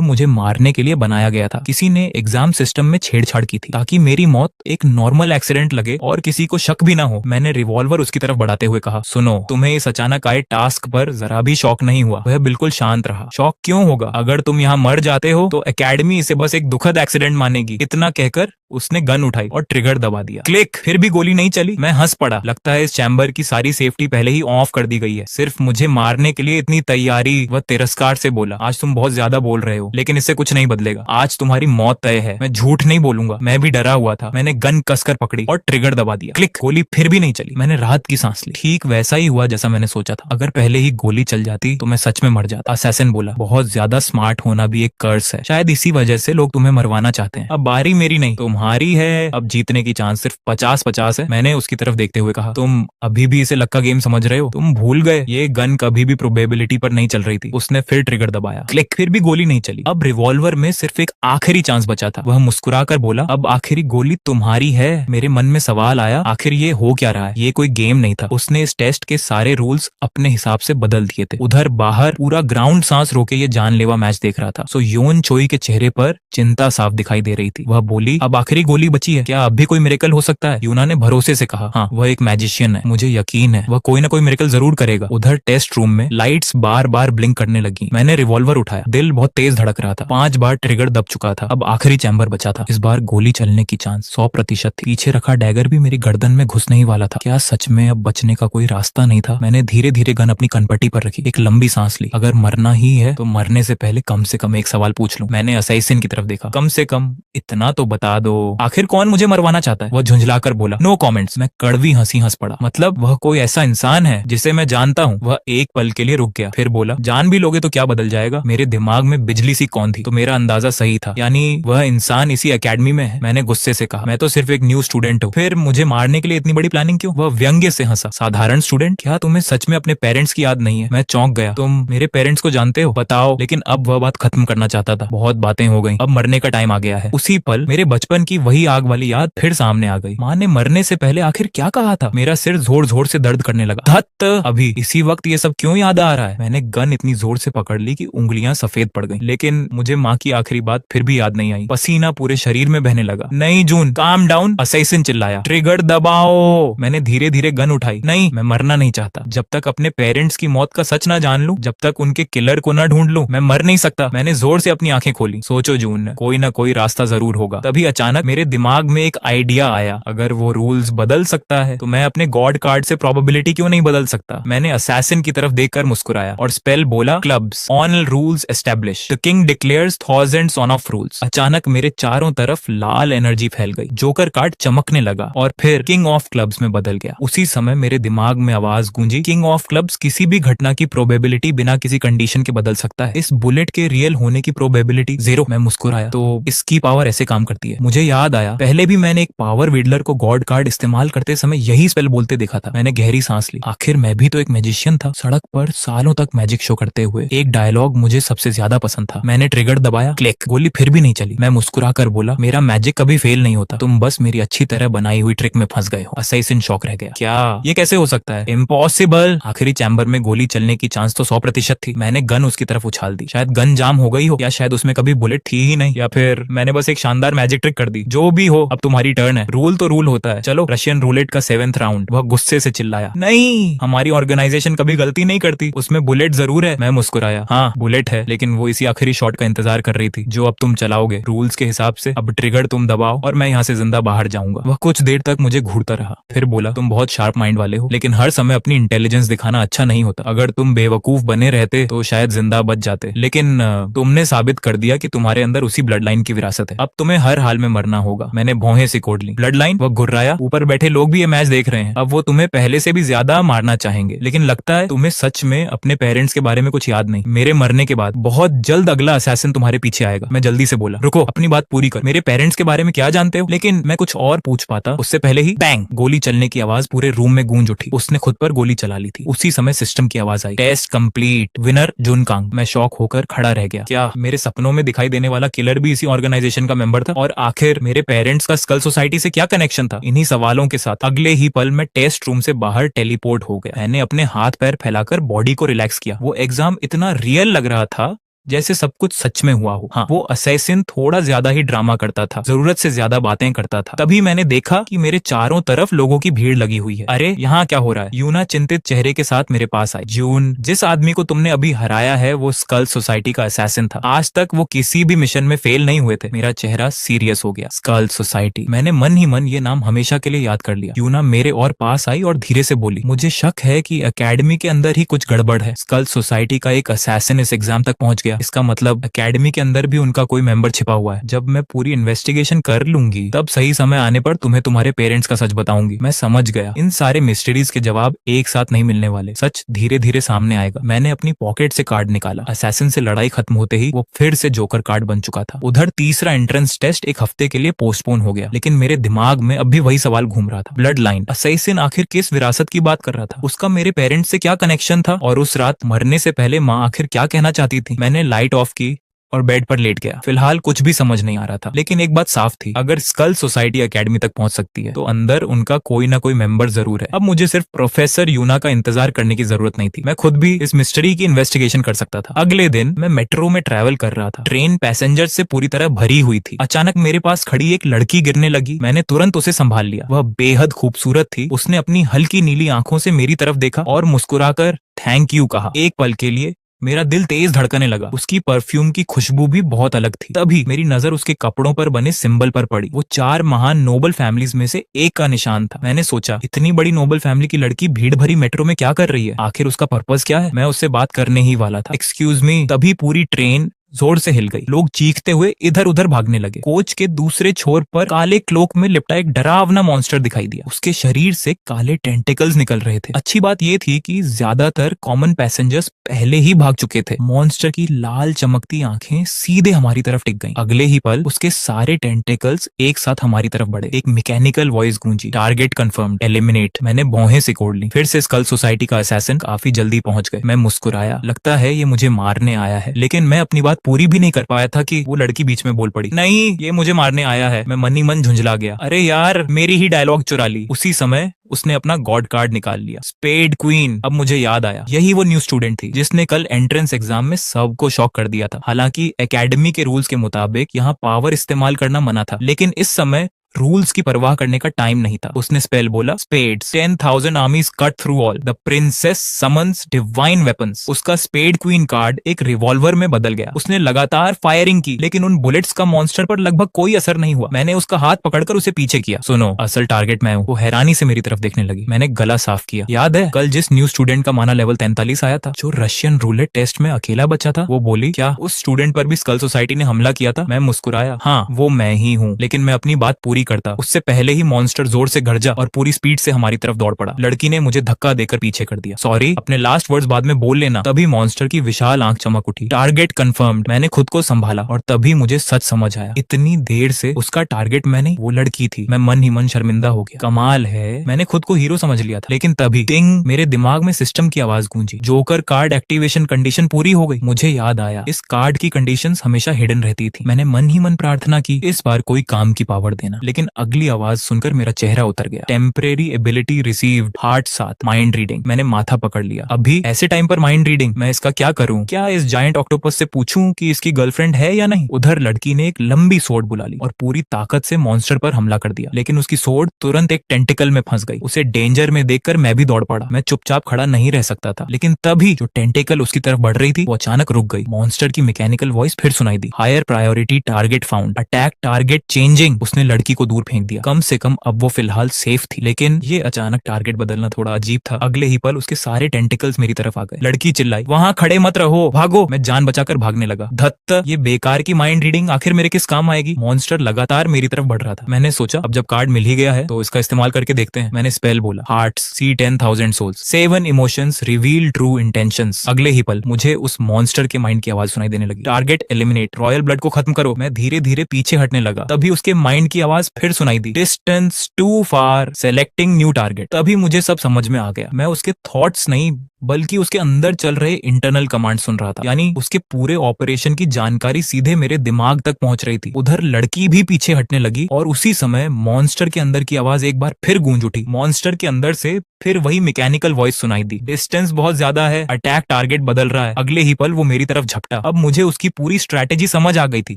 मुझे मारने के लिए बनाया गया था। किसी ने एग्जाम सिस्टम में छेड़छाड़ की थी ताकि मेरी मौत एक नॉर्मल एक्सीडेंट लगे और किसी को शक भी ना हो। मैंने रिवॉल्वर उसकी तरफ बढ़ाते हुए कहा, सुनो, तुम्हें इस अचानक आए टास्क पर जरा भी शौक नहीं हुआ? वह बिल्कुल शांत रहा। शौक क्यों होगा? अगर तुम यहाँ मर जाते हो तो एकेडमी इसे बस एक दुखद एक्सीडेंट मानेगी। इतना कहकर उसने गन उठाई और ट्रिगर दबा दिया। क्लिक। फिर भी गोली नहीं चली। मैं हंस पड़ा। लगता है इस चैम्बर की सारी सेफ्टी पहले ही ऑफ कर दी गई है। सिर्फ मुझे मारने के लिए इतनी तैयारी। वह तिरस्कार से बोला, आज तुम बहुत ज्यादा बोल रहे हो, लेकिन इससे कुछ नहीं बदलेगा। आज तुम्हारी मौत तय है। मैं झूठ नहीं बोलूंगा। मैं भी डरा हुआ था। मैंने गन कसकर पकड़ी और ट्रिगर दबा दिया। क्लिक। गोली फिर भी नहीं चली। मैंने राहत की सांस ली। ठीक वैसा ही हुआ जैसा मैंने सोचा था। अगर पहले ही गोली चल जाती तो मैं सच में मर जाता। असैसिन बोला, बहुत ज्यादा स्मार्ट होना भी एक कर्स है। शायद इसी वजह से लोग तुम्हें मरवाना चाहते हैं। अब बारी मेरी नहीं, तुम्हारी है। अब जीतने की चांस सिर्फ 50-50 है। मैंने उसकी तरफ देखते हुए कहा, तुम अभी भी इसे लक्का गेम समझ रहे हो? तुम भूल गए ये गन कभी भी प्रोबेबिलिटी पर नहीं चल रही थी। उसने फिर ट्रिगर दबाया। क्लिक। फिर भी गोली नहीं चली। अब रिवॉल्वर में सिर्फ एक आखिरी चांस बचा था। वह मुस्कुराकर बोला, अब आखिरी गोली तुम्हारी है। मेरे मन में सवाल आया, आखिर ये हो क्या रहा है? ये कोई गेम नहीं था। उसने इस टेस्ट के सारे रूल्स अपने हिसाब से बदल दिए थे। उधर बाहर पूरा ग्राउंड सांस रोके ये जानलेवा मैच देख रहा था। सो योन चोई के चेहरे पर चिंता साफ दिखाई दे रही थी। वह बोली, अब आखिरी गोली बची है, क्या अब भी कोई मिरेकल हो सकता है? यूना ने भरोसे से कहा, हाँ, वह एक मैजिशियन है, मुझे यकीन है वह कोई ना कोई मिरेकल जरूर करेगा। उधर टेस्ट रूम में लाइट्स बार बार ब्लिंक करने लगी। मैंने रिवॉल्वर उठाया। दिल बहुत तेज धड़क रहा था। 5 बार ट्रिगर दब चुका था। अब आखिरी चैम्बर बचा था। इस बार गोली चलने की चांस 100% थी। पीछे रखा डैगर भी मेरी गर्दन में घुस नहीं वाला था। क्या सच में अब बचने का कोई रास्ता नहीं था? मैंने धीरे धीरे गन अपनी कनपट्टी पर रखी। एक लंबी सांस ली। अगर मरना ही है तो मरने से पहले कम से कम एक सवाल पूछ लूं। मैंने असैसिन की तरफ देखा। कम से कम इतना तो बता दो, आखिर कौन मुझे मरवाना चाहता है? वह झुंझलाकर बोला, नो कमेंट्स। मैं कड़वी हंसी हंस पड़ा। मतलब वह कोई ऐसा इंसान है जिसे मैं जानता हूँ? वह एक पल के लिए रुक गया, फिर बोला, जान भी लोगे तो क्या बदल जाएगा? मेरे दिमाग में बिजली सी कौन थी? तो मेरा अंदाजा सही था, यानी वह इंसान इसी एकेडमी में है। मैंने गुस्से से कहा, मैं तो सिर्फ एक न्यू स्टूडेंट हूँ, फिर मुझे मारने के लिए इतनी बड़ी प्लानिंग क्यों? वह व्यंग्य से हंसा, साधारण स्टूडेंट? क्या तुम्हें सच में अपने पेरेंट्स की याद नहीं है? मैं चौंक गया। तुम मेरे पेरेंट्स को जानते हो? बताओ। लेकिन अब वह बात खत्म करना चाहता था। बहुत बातें हो गई, अब मरने का टाइम आ गया है। उसी पल मेरे बचपन की वही आग वाली याद फिर सामने आ गई। माँ ने मरने से पहले आखिर क्या कहा था? मेरा सिर जोर जोर से दर्द करने लगा। धत, अभी इसी वक्त ये सब क्यों याद आ रहा है? मैंने गन इतनी जोर से पकड़ ली कि उंगलियां सफेद पड़ गईं। लेकिन मुझे माँ की आखिरी बात फिर भी याद नहीं आई। पसीना पूरे शरीर में बहने लगा। नहीं जून, काम डाउन, असैसिन चिल्लाया। ट्रिगर दबाओ। मैंने धीरे धीरे गन उठाई। नहीं, मैं मरना नहीं चाहता। जब तक अपने पेरेंट्स की मौत का सच ना जान लूं, जब तक उनके किलर को ना ढूंढ लूं, मैं मर नहीं सकता। मैंने जोर से अपनी आंखें खोली। सोचो जून, कोई ना कोई रास्ता जरूर होगा। तभी अचानक मेरे दिमाग में एक आइडिया आया। अगर वो रूल्स बदल सकता है तो मैं अपने गॉड कार्ड से प्रोबेबिलिटी क्यों नहीं बदल सकता? मैंने असैसिन की तरफ देखकर मुस्कुराया और स्पेल बोला, clubs, on rules establish, the king declares thousands on off rules. अचानक मेरे चारों तरफ लाल एनर्जी फैल गई। जोकर कार्ड चमकने लगा और फिर किंग ऑफ क्लब्स में बदल गया। उसी समय मेरे दिमाग में आवाज गूंजी, किंग ऑफ क्लब्स किसी भी घटना की प्रोबेबिलिटी बिना किसी कंडीशन के बदल सकता है। इस बुलेट के रियल होने की प्रोबेबिलिटी 0। मैं मुस्कुराया, तो इसकी पावर ऐसे काम करती है। मुझे याद आया, पहले भी मैंने एक पावर विडलर को गॉड कार्ड इस्तेमाल करते समय यही स्पेल बोलते देखा था। मैंने गहरी सांस ली। आखिर मैं भी तो एक मैजिशियन था, सड़क पर सालों तक मैजिक शो करते हुए। एक डायलॉग मुझे सबसे ज्यादा पसंद था। मैंने ट्रिगर दबाया। क्लिक। गोली फिर भी नहीं चली। मैं मुस्कुराकर बोला, मेरा मैजिक कभी फेल नहीं होता, तुम बस मेरी अच्छी तरह बनाई हुई ट्रिक में फंस गए हो। असैसिन शॉक रह गया। क्या ये कैसे हो सकता है? इम्पॉसिबल। आखिरी चैम्बर में गोली चलने की चांस तो 100% थी। मैंने गन उसकी तरफ उछाल दी। शायद गन जाम हो गई हो, या शायद उसमें कभी बुलेट थी ही नहीं, या फिर मैंने बस एक शानदार मैजिक ट्रिक कर दी। दी। जो भी हो, अब तुम्हारी टर्न है। रूल तो रूल होता है, चलो रशियन रूलेट का 7th राउंड। वह गुस्से से चिल्लाया, नहीं, हमारी ऑर्गेनाइजेशन कभी गलती नहीं करती, उसमें बुलेट जरूर है। मैं मुस्कुराया, हाँ बुलेट है, लेकिन वो इसी आखिरी शॉट का इंतजार कर रही थी जो अब तुम चलाओगे। रूल्स के हिसाब से अब ट्रिगर तुम दबाओ और मैं यहाँ से जिंदा बाहर जाऊंगा। वह कुछ देर तक मुझे घूरता रहा, फिर बोला, तुम बहुत शार्प माइंड वाले हो, लेकिन हर समय अपनी इंटेलिजेंस दिखाना अच्छा नहीं होता। अगर तुम बेवकूफ बने रहते तो शायद जिंदा बच जाते, लेकिन तुमने साबित कर दिया कि तुम्हारे अंदर उसी ब्लड लाइन की विरासत है। अब तुम्हें हर हाल में मरना होगा। मैंने भौहें सिकोड़ ली। Blood line? वह घुर्राया, ऊपर बैठे लोग भी ये मैच देख रहे हैं। अब वो तुम्हें पहले से भी ज्यादा मारना चाहेंगे, लेकिन लगता है तुम्हें सच में अपने पेरेंट्स के बारे में कुछ याद नहीं। मेरे मरने के बाद बहुत जल्द अगला असैसिन तुम्हारे पीछे आएगा। मैं जल्दी से बोला, रुको, अपनी बात पूरी कर। मेरे पेरेंट्स के बारे में क्या जानते हो? लेकिन मैं कुछ और पूछ पाता उससे पहले ही बैंग, गोली चलने की आवाज पूरे रूम में गूंज उठी। उसने खुद पर गोली चला ली थी। उसी समय सिस्टम की आवाज आई, टेस्ट कंप्लीट, विनर जुनकांग। मैं शॉक होकर खड़ा रह गया। क्या मेरे सपनों में दिखाई देने वाला किलर भी इसी ऑर्गेनाइजेशन का मेंबर था? और आखिर मेरे पेरेंट्स का स्कल सोसाइटी से क्या कनेक्शन था? इन्हीं सवालों के साथ अगले ही पल मैं टेस्ट रूम से बाहर टेलीपोर्ट हो गया। मैंने अपने हाथ पैर फैलाकर बॉडी को रिलैक्स किया। वो एग्जाम इतना रियल लग रहा था जैसे सब कुछ सच में हुआ हो। हाँ, वो असैसिन थोड़ा ज्यादा ही ड्रामा करता था, जरूरत से ज्यादा बातें करता था। तभी मैंने देखा कि मेरे चारों तरफ लोगों की भीड़ लगी हुई है। अरे यहाँ क्या हो रहा है? यूना चिंतित चेहरे के साथ मेरे पास आई। जून, जिस आदमी को तुमने अभी हराया है वो स्कल सोसाइटी का असैसिन था। आज तक वो किसी भी मिशन में फेल नहीं हुए थे। मेरा चेहरा सीरियस हो गया। स्कल सोसाइटी, मैंने मन ही मन ये नाम हमेशा के लिए याद कर लिया। यूना मेरे और पास आई और धीरे से बोली, मुझे शक है कि एकेडमी के अंदर ही कुछ गड़बड़ है। स्कल सोसाइटी का एक असैसिन इस एग्जाम तक पहुंच गया। इसका मतलब एकेडमी के अंदर भी उनका कोई मेंबर छिपा हुआ है। जब मैं पूरी इन्वेस्टिगेशन कर लूंगी तब सही समय आने पर तुम्हें तुम्हारे पेरेंट्स का सच बताऊंगी। मैं समझ गया, इन सारे मिस्ट्रीज के जवाब एक साथ नहीं मिलने वाले। सच धीरे धीरे सामने आएगा। मैंने अपनी पॉकेट से कार्ड निकाला। असैसिन से लड़ाई खत्म होते ही वो फिर से जोकर कार्ड बन चुका था। उधर तीसरा एंट्रेंस टेस्ट एक हफ्ते के लिए पोस्टपोन हो गया, लेकिन मेरे दिमाग में अब भी वही सवाल घूम रहा था, ब्लड लाइन। असैसिन आखिर किस विरासत की बात कर रहा था? उसका मेरे पेरेंट्स से क्या कनेक्शन था? और उस रात मरने से पहले माँ आखिर क्या कहना चाहती थी? मैंने लाइट ऑफ की और बेड पर लेट गया। फिलहाल कुछ भी समझ नहीं आ रहा था, लेकिन एक बात साफ थी, अगर स्कल सोसाइटी एकेडमी तक पहुंच सकती है तो अंदर उनका कोई ना कोई मेंबर जरूर है। अब मुझे सिर्फ प्रोफेसर यूना का इंतजार करने की जरूरत नहीं थी। मैं खुद भी इस मिस्ट्री की इन्वेस्टिगेशन कर सकता था। अगले दिन मैं मेट्रो में ट्रैवल कर रहा था। ट्रेन पैसेंजर से पूरी तरह भरी हुई थी। अचानक मेरे पास खड़ी एक लड़की गिरने लगी। मैंने तुरंत उसे संभाल लिया। वह बेहद खूबसूरत थी। उसने अपनी हल्की नीली आंखों से मेरी तरफ देखा और मुस्कुराकर थैंक यू कहा। एक पल के लिए मेरा दिल तेज धड़कने लगा। उसकी परफ्यूम की खुशबू भी बहुत अलग थी। तभी मेरी नजर उसके कपड़ों पर बने सिंबल पर पड़ी। वो 4 महान नोबल फैमिलीज में से एक का निशान था। मैंने सोचा, इतनी बड़ी नोबल फैमिली की लड़की भीड़ भरी मेट्रो में क्या कर रही है? आखिर उसका पर्पस क्या है? मैं उससे बात करने ही वाला था। एक्सक्यूज मी, तभी पूरी ट्रेन जोर से हिल गई। लोग चीखते हुए इधर उधर भागने लगे। कोच के दूसरे छोर पर काले क्लोक में लिपटा एक डरावना मॉन्स्टर दिखाई दिया। उसके शरीर से काले टेंटिकल्स निकल रहे थे। अच्छी बात यह थी कि ज्यादातर कॉमन पैसेंजर्स पहले ही भाग चुके थे। मॉन्स्टर की लाल चमकती आंखें सीधे हमारी तरफ टिक गईं। अगले ही पल उसके सारे टेंटिकल्स एक साथ हमारी तरफ बढ़े। एक मैकेनिकल वॉइस गूंजी, टारगेट कंफर्म्ड, एलिमिनेट। मैंने भौहें सिकोड़ ली। फिर से स्कल सोसाइटी का असैसिन काफी जल्दी पहुंच गए। मैं मुस्कुराया। लगता है ये मुझे मारने आया है, लेकिन मैं अपनी बात पूरी भी नहीं कर पाया था कि वो लड़की बीच में बोल पड़ी, नहीं, ये मुझे मारने आया है। मैं मन ही मन झुंझला गया। अरे यार, मेरी ही डायलॉग चुरा ली। उसी समय उसने अपना गॉड कार्ड निकाल लिया, स्पेड क्वीन। अब मुझे याद आया, यही वो न्यू स्टूडेंट थी जिसने कल एंट्रेंस एग्जाम में सबको शॉक कर दिया था। हालांकि एकेडमी के रूल्स के मुताबिक यहाँ पावर इस्तेमाल करना मना था, लेकिन इस समय रूल्स की परवाह करने का टाइम नहीं था। उसने स्पेल बोला, spades, 10,000 आर्मीज cut through all, the princess summons divine weapons. उसका स्पेड क्वीन कार्ड एक रिवॉल्वर में बदल गया। उसने लगातार फायरिंग की, लेकिन उन बुलेट्स का मॉन्स्टर पर लगभग कोई असर नहीं हुआ। मैंने उसका हाथ पकड़कर उसे पीछे किया। सुनो, असल टारगेट मैं हूँ। वो हैरानी से मेरी तरफ देखने लगी। मैंने गला साफ किया। याद है कल जिस न्यू स्टूडेंट का माना लेवल 43 आया था, जो रशियन रूलेट टेस्ट में अकेला बचा था? वो बोली, क्या उस स्टूडेंट पर भी स्कल सोसाइटी ने हमला किया था? मैं मुस्कुराया। हाँ, वो मैं ही हूँ, लेकिन मैं अपनी बात पूरी करता उससे पहले ही मॉन्स्टर जोर से गरजा और पूरी स्पीड से हमारी तरफ दौड़ पड़ा। लड़की ने मुझे धक्का देकर पीछे कर दिया। सॉरी, अपने लास्ट वर्ड्स बाद में बोल लेना। तभी मॉन्स्टर की विशाल आंख चमक उठी। Target confirmed. मैंने खुद को संभाला और तभी मुझे सच समझ आया। इतनी देर से उसका टारगेट मैं नहीं, वो लड़की थी। मैं मन ही मन शर्मिंदा हो गया। कमाल है, मैंने खुद को हीरो समझ लिया था। लेकिन तभी टिंग, मेरे दिमाग में सिस्टम की आवाज गूंजी। जोकर कार्ड एक्टिवेशन कंडीशन पूरी हो गई। मुझे याद आया, इस कार्ड की कंडीशंस हमेशा हिडन रहती थी। मैंने मन ही मन प्रार्थना की, इस बार कोई काम की पावर देना। लेकिन अगली आवाज सुनकर मेरा चेहरा उतर गया। Temporary ability received, heart 7, mind reading. मैंने माथा पकड़ लिया। अभी ऐसे टाइम पर माइंड रीडिंग? मैं इसका क्या करूं? क्या इस जायंट ऑक्टोपस से पूछूं कि इसकी गर्लफ्रेंड है या नहीं? उधर लड़की ने एक लंबी सोड बुला ली और पूरी ताकत से मॉन्स्टर पर हमला कर दिया, लेकिन उसकी सोड तुरंत एक टेंटिकल में फंस गई। उसे डेंजर में देखकर मैं भी दौड़ पड़ा। मैं चुपचाप खड़ा नहीं रह सकता था, लेकिन तभी जो टेंटिकल उसकी तरफ बढ़ रही थी वो अचानक रुक गई। मॉन्स्टर की मैकेनिकल वॉइस फिर सुनाई दी। Higher priority target found, attack target changing. उसने लड़की को दूर फेंक दिया। कम से कम अब वो फिलहाल सेफ थी, लेकिन ये अचानक टारगेट बदलना थोड़ा अजीब था। अगले ही पल उसके सारे टेंटिकल्स मेरी तरफ आ गए। लड़की चिल्लाई, वहां खड़े मत रहो, भागो। मैं जान बचाकर भागने लगा। धत्त, ये बेकार की माइंड रीडिंग आखिर मेरे किस काम आएगी? मॉन्स्टर लगातार मेरी तरफ बढ़ रहा था। मैंने सोचा अब जब कार्ड मिल ही गया है तो इसका इस्तेमाल करके देखते हैं। मैंने स्पेल बोला, hearts, see 10,000 souls, 7 emotions, reveal true intentions. अगले ही पल मुझे उस मॉन्स्टर के माइंड की आवाज सुनाई देने लगी। टारगेट एलिमिनेट, रॉयल ब्लड को खत्म करो। मैं धीरे धीरे पीछे हटने लगा। तभी उसके माइंड की आवाज फिर सुनाई दी, distance too far, selecting new target. तभी मुझे सब समझ में आ गया। मैं उसके थॉट्स नहीं बल्कि उसके अंदर चल रहे इंटरनल कमांड सुन रहा था। यानी उसके पूरे ऑपरेशन की जानकारी सीधे मेरे दिमाग तक पहुंच रही थी। उधर लड़की भी पीछे हटने लगी और उसी समय मॉन्स्टर के अंदर की आवाज एक बार फिर गूंज उठी। मॉन्स्टर के अंदर से फिर वही मैकेनिकल वॉइस सुनाई दी, डिस्टेंस बहुत ज्यादा है, अटैक टारगेट बदल रहा है। अगले ही पल वो मेरी तरफ झपटा। अब मुझे उसकी पूरी स्ट्रैटेजी समझ आ गई थी।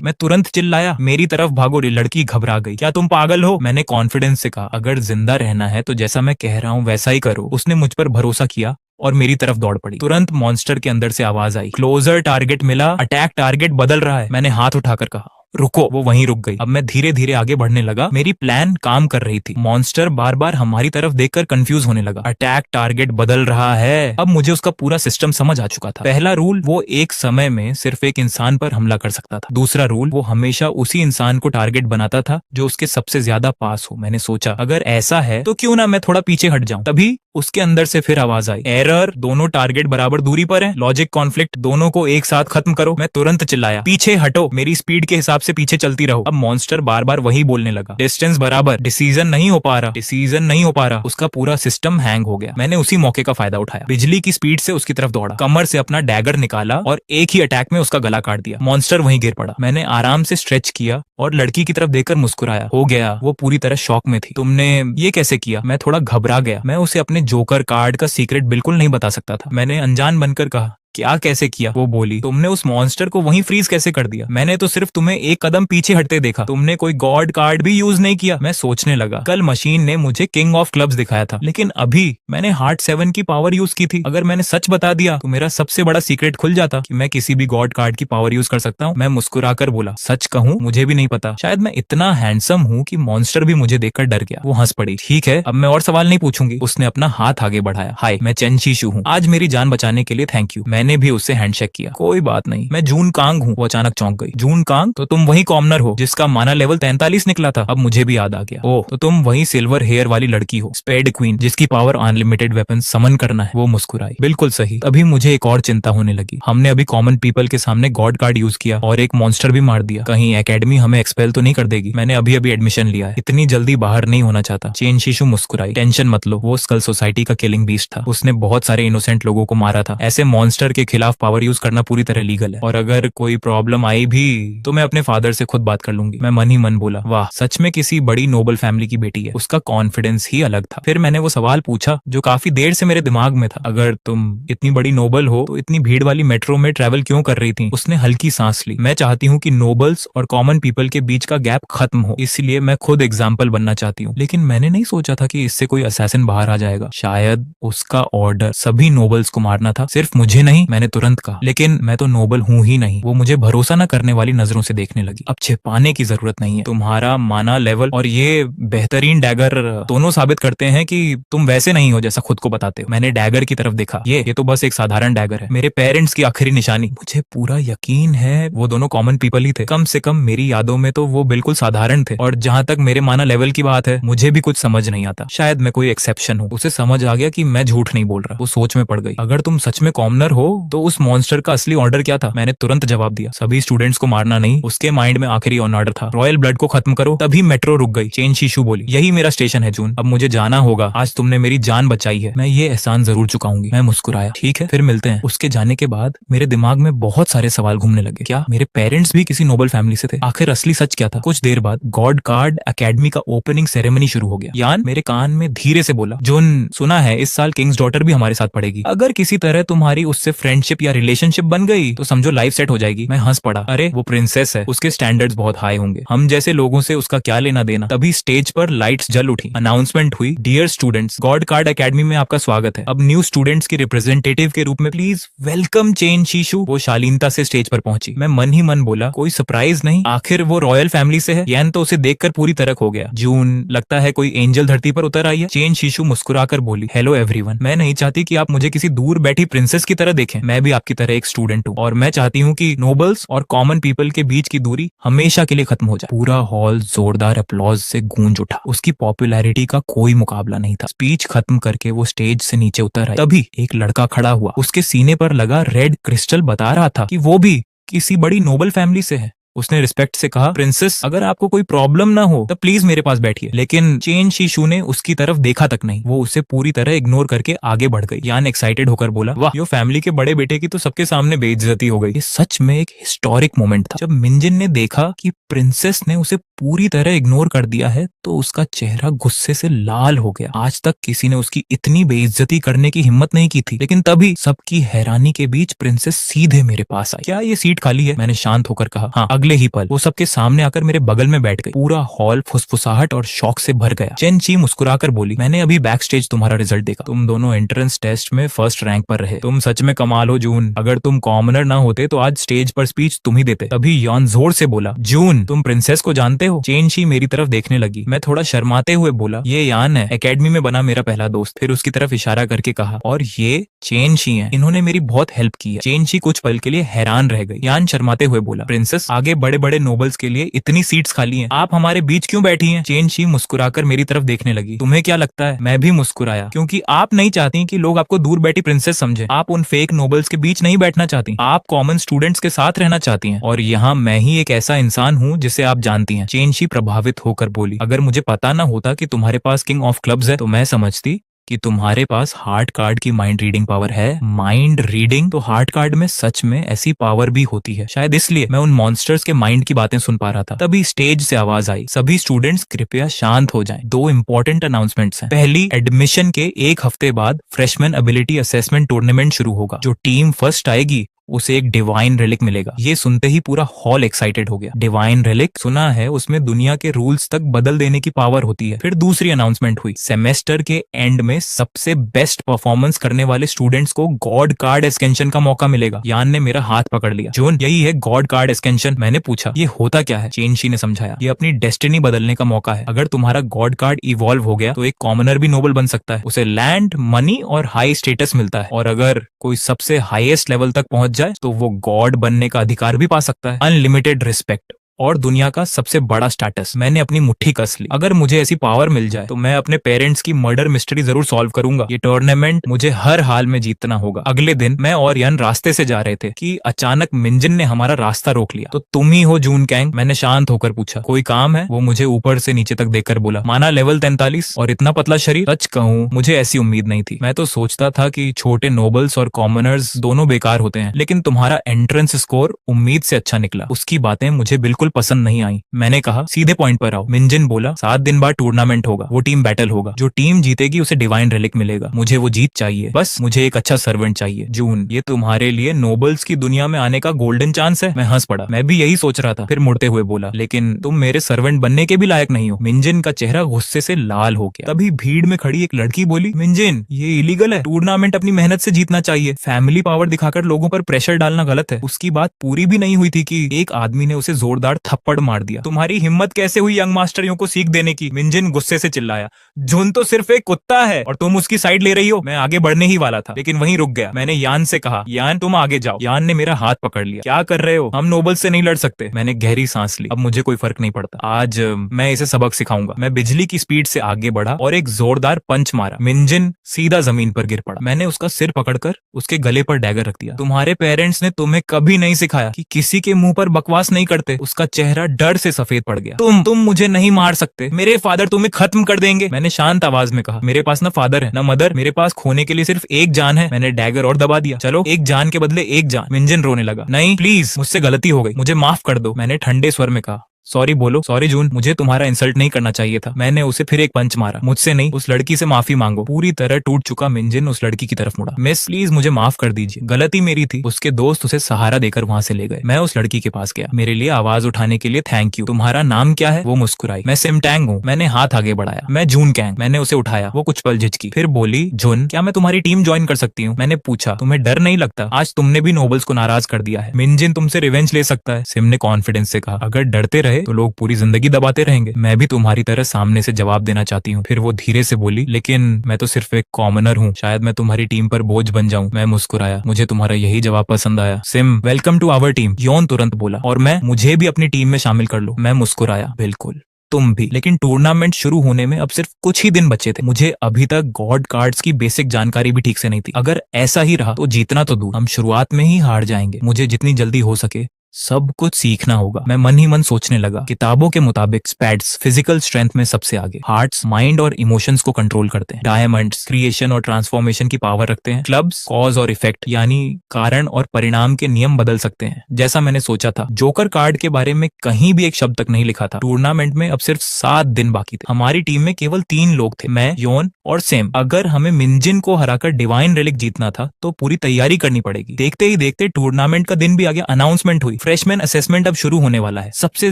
मैं तुरंत चिल्लाया, मेरी तरफ भागो। लड़की घबरा गई। क्या तुम पागल हो? मैंने कॉन्फिडेंस से कहा, अगर जिंदा रहना है तो जैसा मैं कह रहा हूँ वैसा ही करो। उसने मुझ पर भरोसा किया और मेरी तरफ दौड़ पड़ी। तुरंत मॉन्स्टर के अंदर से आवाज आई, क्लोजर टारगेट मिला, अटैक टारगेट बदल रहा है। मैंने हाथ उठाकर कहा, रुको। वो वहीं रुक गई। अब मैं धीरे धीरे आगे बढ़ने लगा। मेरी प्लान काम कर रही थी। मॉन्स्टर बार बार हमारी तरफ देखकर कंफ्यूज होने लगा। अटैक टारगेट बदल रहा है। अब मुझे उसका पूरा सिस्टम समझ आ चुका था। पहला रूल, वो एक समय में सिर्फ एक इंसान पर हमला कर सकता था। दूसरा रूल, वो हमेशा उसी इंसान को टारगेट बनाता था जो उसके सबसे ज्यादा पास हो। मैंने सोचा अगर ऐसा है तो क्यों ना मैं थोड़ा पीछे हट जाऊं। तभी उसके अंदर से फिर आवाज आई, एरर, दोनों टारगेट बराबर दूरी पर हैं, लॉजिक कॉन्फ्लिक्ट, दोनों को एक साथ खत्म करो। मैं तुरंत चिल्लाया, पीछे हटो, मेरी स्पीड के हिसाब से पीछे चलती रहो। अब मॉन्स्टर बार बार वही बोलने लगा, डिस्टेंस बराबर, डिसीजन नहीं हो पा रहा, डिसीजन नहीं हो पा रहा। उसका पूरा सिस्टम हैंग हो गया। मैंने उसी मौके का फायदा उठाया, बिजली की स्पीड से उसकी तरफ दौड़ा, कमर से अपना डैगर निकाला और एक ही अटैक में उसका गला काट दिया। मॉन्स्टर वहीं गिर पड़ा। मैंने आराम से स्ट्रेच किया और लड़की की तरफ देखकर मुस्कुराया। हो गया। वो पूरी तरह शॉक में थी। तुमने ये कैसे किया? मैं थोड़ा घबरा गया। मैं उसे अपने जोकर कार्ड का सीक्रेट बिल्कुल नहीं बता सकता था। मैंने अनजान बनकर कहा, क्या कैसे किया? वो बोली, तुमने उस मॉन्स्टर को वहीं फ्रीज कैसे कर दिया? मैंने तो सिर्फ तुम्हें एक कदम पीछे हटते देखा, तुमने कोई गॉड कार्ड भी यूज नहीं किया। मैं सोचने लगा, कल मशीन ने मुझे किंग ऑफ क्लब्स दिखाया था, लेकिन अभी मैंने हार्ट 7 की पावर यूज की थी। अगर मैंने सच बता दिया तो मेरा सबसे बड़ा सीक्रेट खुल जाता कि मैं किसी भी गॉड कार्ड की पावर यूज कर सकता हूँ। मैं मुस्कुराकर बोला, सच कहूँ मुझे भी नहीं पता, शायद मैं इतना हैंडसम हूँ कि मॉन्स्टर भी मुझे देखकर डर गया। वो हंस पड़ी। ठीक है, अब मैं और सवाल नहीं पूछूंगी। उसने अपना हाथ आगे बढ़ाया। हाय, मैं चेन शीशु हूँ, आज मेरी जान बचाने के लिए थैंक यू। मैंने भी उससे हैंडशेक किया। कोई बात नहीं, मैं जून कांग हूँ। वो अचानक चौंक गई। जून कांग? तो तुम वही कॉमनर हो जिसका माना लेवल 43 निकला था। अब मुझे भी याद आ गया। ओह, तो तुम वही सिल्वर हेयर वाली लड़की हो, स्पेड क्वीन, जिसकी पावर अनलिमिटेड वेपन समन करना है। वो मुस्कुराई। बिल्कुल सही। अभी मुझे एक और चिंता होने लगी। हमने अभी कॉमन पीपल के सामने गॉड कार्ड यूज किया और एक मॉन्स्टर भी मार दिया। कहीं एकेडमी हमें एक्सपेल तो नहीं कर देगी? मैंने अभी अभी एडमिशन लिया है, इतनी जल्दी बाहर नहीं होना चाहता। चेन शीशु मुस्कुराई। टेंशन मत लो, वो स्कल सोसाइटी का किलिंग बीस्ट था। उसने बहुत सारे इनोसेंट लोगों को मारा था। ऐसे मॉन्स्टर के खिलाफ पावर यूज करना पूरी तरह लीगल है, और अगर कोई प्रॉब्लम आई भी तो मैं अपने फादर से खुद बात कर लूंगी। मैं मन ही मन बोला, वाह, सच में किसी बड़ी नोबल फैमिली की बेटी है। उसका कॉन्फिडेंस ही अलग था। फिर मैंने वो सवाल पूछा जो काफी देर से मेरे दिमाग में था, अगर तुम इतनी बड़ी नोबल हो तो इतनी भीड़ वाली मेट्रो में ट्रेवल क्यों कर रही थी? उसने हल्की सांस ली। मैं चाहती हूँ कि नोबल्स और कॉमन पीपल के बीच का गैप खत्म हो, इसलिए मैं खुद एग्जाम्पल बनना चाहती हूँ। लेकिन मैंने नहीं सोचा था कि इससे कोई असैसिन बाहर आ जाएगा। शायद उसका ऑर्डर सभी नोबल्स को मारना था, सिर्फ मुझे नहीं। मैंने तुरंत कहा, लेकिन मैं तो नोबल हूँ ही नहीं। वो मुझे भरोसा न करने वाली नजरों से देखने लगी। अब छिपाने की जरूरत नहीं है। तुम्हारा माना लेवल और ये बेहतरीन डैगर दोनों साबित करते हैं कि तुम वैसे नहीं हो जैसा खुद को बताते हो। मैंने डैगर की तरफ देखा। ये तो बस एक साधारण डैगर है, मेरे पेरेंट्स की आखिरी निशानी। मुझे पूरा यकीन है वो दोनों कॉमन पीपल ही थे। कम से कम मेरी यादों में तो वो बिल्कुल साधारण थे। और जहां तक मेरे माना लेवल की बात है, मुझे भी कुछ समझ नहीं आता। शायद मैं कोई एक्सेप्शन हूँ। उसे समझ आ गया कि मैं झूठ नहीं बोल रहा। वो सोच में पड़ गई। अगर तुम सच में कॉमनर हो तो उस मॉन्स्टर का असली ऑर्डर क्या था? मैंने तुरंत जवाब दिया, सभी स्टूडेंट्स को मारना नहीं, उसके माइंड में आखिरी ऑर्डर था, रॉयल ब्लड को खत्म करो। तभी मेट्रो रुक गई। चेन शीशु बोली, यही मेरा स्टेशन है जून, अब मुझे जाना होगा, आज तुमने मेरी जान बचाई है, मैं ये एहसान जरूर चुकाऊंगी। मैं मुस्कुराया, ठीक है फिर मिलते हैं। उसके जाने के बाद मेरे दिमाग में बहुत सारे सवाल घूमने लगे। क्या मेरे पेरेंट्स भी किसी नोबल फैमिली से थे? आखिर असली सच क्या था? कुछ देर बाद गॉड कार्ड एकेडमी का ओपनिंग सेरेमनी शुरू हो गया। यान मेरे कान में धीरे से बोला, जून सुना है इस साल किंग्स डॉटर भी हमारे साथ पढ़ेगी, अगर किसी तरह तुम्हारी उससे फ्रेंडशिप या रिलेशनशिप बन गई तो समझो लाइफ सेट हो जाएगी। मैं हंस पड़ा, अरे वो प्रिंसेस है, उसके स्टैंडर्ड्स बहुत हाई होंगे, हम जैसे लोगों से उसका क्या लेना देना। तभी स्टेज पर लाइट्स जल उठी, अनाउंसमेंट हुई, dear students, god card academy में आपका स्वागत है। अब न्यू स्टूडेंट्स के रिप्रेजेंटेटिव के रूप में प्लीज वेलकम चेन शीशु। वो शालीनता से स्टेज पर पहुंची। मैं मन ही मन बोला, कोई सरप्राइज नहीं, आखिर वो रॉयल फैमिली से है। यान तो उसे देखकर पूरी तरह खो गया। जून, लगता है कोई एंजल धरती पर उतर आई है। चेन शीशु मुस्कुराकर बोली, हेलो एवरीवन, मैं नहीं चाहती कि आप मुझे किसी दूर बैठी प्रिंसेस की तरह देखें, मैं भी आपकी तरह एक स्टूडेंट हूँ और मैं चाहती हूँ कि नोबल्स और कॉमन पीपल के बीच की दूरी हमेशा के लिए खत्म हो जाए। पूरा हॉल जोरदार अपलॉज से गूंज उठा। उसकी पॉपुलैरिटी का कोई मुकाबला नहीं था। स्पीच खत्म करके वो स्टेज से नीचे उतर आए। तभी एक लड़का खड़ा हुआ, उसके सीने पर लगा रेड क्रिस्टल बता रहा था कि वो भी किसी बड़ी नोबल फैमिली से है। उसने रिस्पेक्ट से कहा, प्रिंसेस अगर आपको कोई प्रॉब्लम ना हो तो प्लीज मेरे पास बैठिए। लेकिन चेन शीशु ने उसकी तरफ देखा तक नहीं, वो उसे पूरी तरह इग्नोर करके आगे बढ़ गई। यान एक्साइटेड होकर बोला, वाह, यो फैमिली के बड़े बेटे की तो सबके सामने बेइज्जती हो गई। ये सच में एक हिस्टोरिक मोमेंट था। जब मिंजिन ने देखा कि प्रिंसेस ने उसे पूरी तरह इग्नोर कर दिया है तो उसका चेहरा गुस्से से लाल हो गया। आज तक किसी ने उसकी इतनी बेइज्जती करने की हिम्मत नहीं की थी। लेकिन तभी सबकी हैरानी के बीच प्रिंसेस सीधे मेरे पास आई। क्या ये सीट खाली है? मैंने शांत होकर कहा। हाँ। अगले ही पल वो सबके सामने आकर मेरे बगल में बैठ गई। पूरा हॉल फुसफुसाहट और शौक से भर गया। चेन ची मुस्कुराकर बोली, मैंने अभी बैक स्टेज तुम्हारा रिजल्ट देखा, तुम दोनों एंट्रेंस टेस्ट में फर्स्ट रैंक पर रहे। तुम सच में कमाल हो जून, अगर तुम कॉमनर ना होते तो आज स्टेज पर स्पीच तुम ही देते। तभी यॉन जोर से बोला, जून तुम प्रिंसेस को जानते हो? चेन शी मेरी तरफ देखने लगी। मैं थोड़ा शर्माते हुए बोला, ये यान है, एकेडमी में बना मेरा पहला दोस्त। फिर उसकी तरफ इशारा करके कहा, और ये चेन शी है, इन्होंने मेरी बहुत हेल्प की है। चेन शी कुछ पल के लिए हैरान रह गई। यान शर्माते हुए बोला, प्रिंसेस आगे बड़े बड़े नोबल्स के लिए इतनी सीट्स खाली हैं, आप हमारे बीच क्यों बैठी हैं? चेन शी मुस्कुराकर मेरी तरफ देखने लगी। तुम्हें क्या लगता है? मैं भी मुस्कुराया, क्योंकि आप नहीं चाहती कि लोग आपको दूर बैठी प्रिंसेस समझे। आप उन फेक नोबल्स के बीच नहीं बैठना चाहती, आप कॉमन स्टूडेंट्स के साथ रहना चाहती हैं। और यहाँ मैं ही एक ऐसा इंसान हूँ जिसे आप जानती हैं। चेन शी प्रभावित होकर बोली, अगर मुझे पता ना होता कि तुम्हारे पास किंग ऑफ क्लब्स है तो मैं समझती कि तुम्हारे पास हार्ट कार्ड की माइंड रीडिंग पावर है। Mind reading? तो हार्ट कार्ड में सच में ऐसी पावर भी होती है। शायद इसलिए मैं उन मॉन्स्टर्स के माइंड की बातें सुन पा रहा था। तभी स्टेज से आवाज आई, सभी स्टूडेंट्स कृपया शांत हो जाएं। दो इंपॉर्टेंट अनाउंसमेंट्स हैं। पहली, एडमिशन के एक हफ्ते बाद फ्रेशमैन एबिलिटी असेसमेंट टूर्नामेंट शुरू होगा। जो टीम फर्स्ट आएगी उसे एक डिवाइन रिलिक मिलेगा। ये सुनते ही पूरा हॉल एक्साइटेड हो गया। Divine relic? सुना है उसमें दुनिया के रूल्स तक बदल देने की पावर होती है। फिर दूसरी अनाउंसमेंट हुई, सेमेस्टर के एंड में सबसे बेस्ट परफॉर्मेंस करने वाले स्टूडेंट्स को गॉड कार्ड एस्केंशन का मौका मिलेगा। यान ने मेरा हाथ पकड़ लिया। जून, यही है गॉड कार्ड एस्केंशन? मैंने पूछा, ये होता क्या है? चेनशी ने समझाया, ये अपनी डेस्टिनी बदलने का मौका है। अगर तुम्हारा गॉड कार्ड इवॉल्व हो गया तो एक कॉमनर भी नोबल बन सकता है। उसे लैंड, मनी और हाई स्टेटस मिलता है। और अगर कोई सबसे हाईएस्ट लेवल तक पहुंच जाए तो वो गॉड बनने का अधिकार भी पा सकता है। अनलिमिटेड रिस्पेक्ट और दुनिया का सबसे बड़ा स्टेटस। मैंने अपनी मुट्ठी कस ली। अगर मुझे ऐसी पावर मिल जाए तो मैं अपने पेरेंट्स की मर्डर मिस्ट्री जरूर सॉल्व करूंगा। ये टूर्नामेंट मुझे हर हाल में जीतना होगा। अगले दिन मैं और यन रास्ते से जा रहे थे कि अचानक मिंजिन ने हमारा रास्ता रोक लिया। तो तुम ही हो जून कैंग? मैंने शांत होकर पूछा। कोई काम है? वो मुझे ऊपर से नीचे तक देखकर बोला, माना लेवल 43 और इतना पतला शरीर। सच कहूं मुझे ऐसी उम्मीद नहीं थी। मैं तो सोचता था कि छोटे नोबल्स और कॉमनर्स दोनों बेकार होते हैं, लेकिन तुम्हारा एंट्रेंस स्कोर उम्मीद से अच्छा निकला। उसकी बातें मुझे बिल्कुल पसंद नहीं आई। मैंने कहा, सीधे पॉइंट पर आओ। मिंजिन बोला, 7 दिन बाद टूर्नामेंट होगा, वो टीम बैटल होगा। जो टीम जीतेगी उसे डिवाइन रिलिक मिलेगा। मुझे वो जीत चाहिए, बस मुझे एक अच्छा सर्वेंट चाहिए। जून, ये तुम्हारे लिए नोबल्स की दुनिया में आने का गोल्डन चांस है। मैं हंस पड़ा। मैं भी यही सोच रहा था। फिर मुड़ते हुए बोला, लेकिन तुम मेरे सर्वेंट बनने के भी लायक नहीं हो। मिंजिन का चेहरा गुस्से से लाल हो गया। तभी भीड़ में खड़ी एक लड़की बोली, मिंजिन ये इलीगल है, टूर्नामेंट अपनी मेहनत से जीतना चाहिए। फैमिली पावर दिखाकर लोगों पर प्रेशर डालना गलत है। उसकी बात पूरी भी नहीं हुई थी कि एक आदमी ने उसे जोरदार जोरदार थप्पड़ मार दिया। तुम्हारी हिम्मत कैसे हुई यंग मास्टरियों को सीख देने की? मिंजिन गुस्से से चिल्लाया। जुन तो सिर्फ एक कुत्ता है और तुम उसकी साइड ले रही हो। मैं आगे बढ़ने ही वाला था लेकिन वहीं रुक गया। मैंने यान से कहा, यान तुम आगे जाओ। यान ने मेरा हाथ पकड़ लिया। क्या कर रहे हो? हम नोबल से नहीं लड़ सकते। मैंने गहरी सांस ली। अब मुझे कोई फर्क नहीं पड़ता। आज मैं इसे सबक सिखाऊंगा। मैं बिजली की स्पीड से आगे बढ़ा और एक जोरदार पंच मारा। मिंजिन सीधा जमीन पर गिर पड़ा। मैंने उसका सिर पकड़कर उसके गले पर डैगर रख दिया। तुम्हारे पेरेंट्स ने तुम्हें कभी नहीं सिखाया कि किसी के मुंह पर बकवास नहीं करते। उसका चेहरा डर से सफेद पड़ गया। तुम मुझे नहीं मार सकते। मेरे फादर तुम्हें खत्म कर देंगे। मैंने शांत आवाज में कहा, मेरे पास ना फादर है ना मदर। मेरे पास खोने के लिए सिर्फ एक जान है। मैंने डैगर और दबा दिया। चलो, एक जान के बदले एक जान। मिंजिन रोने लगा। नहीं प्लीज, मुझसे गलती हो गई, मुझे माफ कर दो। मैंने ठंडे स्वर में कहा, सॉरी बोलो। सॉरी जून, मुझे तुम्हारा इंसल्ट नहीं करना चाहिए था। मैंने उसे फिर एक पंच मारा। मुझसे नहीं, उस लड़की से माफी मांगो। पूरी तरह टूट चुका मिंजिन उस लड़की की तरफ मुड़ा। मिस प्लीज मुझे माफ कर दीजिए, गलती मेरी थी। उसके दोस्त उसे सहारा देकर वहां से ले गए। मैं उस लड़की के पास गया। मेरे लिए आवाज उठाने के लिए थैंक यू। तुम्हारा नाम क्या है? वो मुस्कुराई। मैं सिमटैंग हूँ। मैंने हाथ आगे बढ़ाया। मैं जून कैंग। मैंने उसे उठाया। वो कुछ पल झिझकी, फिर बोली, जुन क्या मैं तुम्हारी टीम ज्वाइन कर सकती हूँ? मैंने पूछा, तुम्हें डर नहीं लगता? आज तुमने भी नोबल्स को नाराज कर दिया है। मिंजिन तुमसे रिवेंज ले सकता है। सिम ने कॉन्फिडेंस से कहा, अगर डरते रहे तो लोग पूरी जिंदगी दबाते रहेंगे। मैं भी तुम्हारी तरह सामने से जवाब देना चाहती हूँ। फिर वो धीरे से बोली, लेकिन मैं तो सिर्फ एक कॉमनर हूँ, शायद मैं तुम्हारी टीम पर बोझ बन जाऊँ। मैं मुस्कुराया। मुझे तुम्हारा यही जवाब पसंद आया। Sim, welcome to our team. Yoon तुरंत बोला, और मुझे भी अपनी टीम में शामिल कर लो। मैं मुस्कुराया, बिल्कुल, तुम भी। लेकिन टूर्नामेंट शुरू होने में अब सिर्फ कुछ ही दिन बचे थे। मुझे अभी तक गॉड कार्ड्स की बेसिक जानकारी भी ठीक से नहीं थी। अगर ऐसा ही रहा तो जीतना तो दूर, हम शुरुआत में ही हार जाएंगे। मुझे जितनी जल्दी हो सके सब कुछ सीखना होगा। मैं मन ही मन सोचने लगा। किताबों के मुताबिक स्पैड्स फिजिकल स्ट्रेंथ में सबसे आगे, हार्ट्स माइंड और इमोशंस को कंट्रोल करते हैं, डायमंड्स क्रिएशन और ट्रांसफॉर्मेशन की पावर रखते हैं, क्लब्स कॉज और इफेक्ट यानी कारण और परिणाम के नियम बदल सकते हैं। जैसा मैंने सोचा था, जोकर कार्ड के बारे में कहीं भी एक शब्द तक नहीं लिखा था। टूर्नामेंट में अब सिर्फ 7 दिन बाकी थे। हमारी टीम में केवल 3 लोग थे, मैं, योन और सेम। अगर हमें मिंजिन को हराकर डिवाइन रेलिक जीतना था तो पूरी तैयारी करनी पड़ेगी। देखते ही देखते टूर्नामेंट का दिन भी आ गया। अनाउंसमेंट हुई, फ्रेशमैन असेसमेंट अब शुरू होने वाला है। सबसे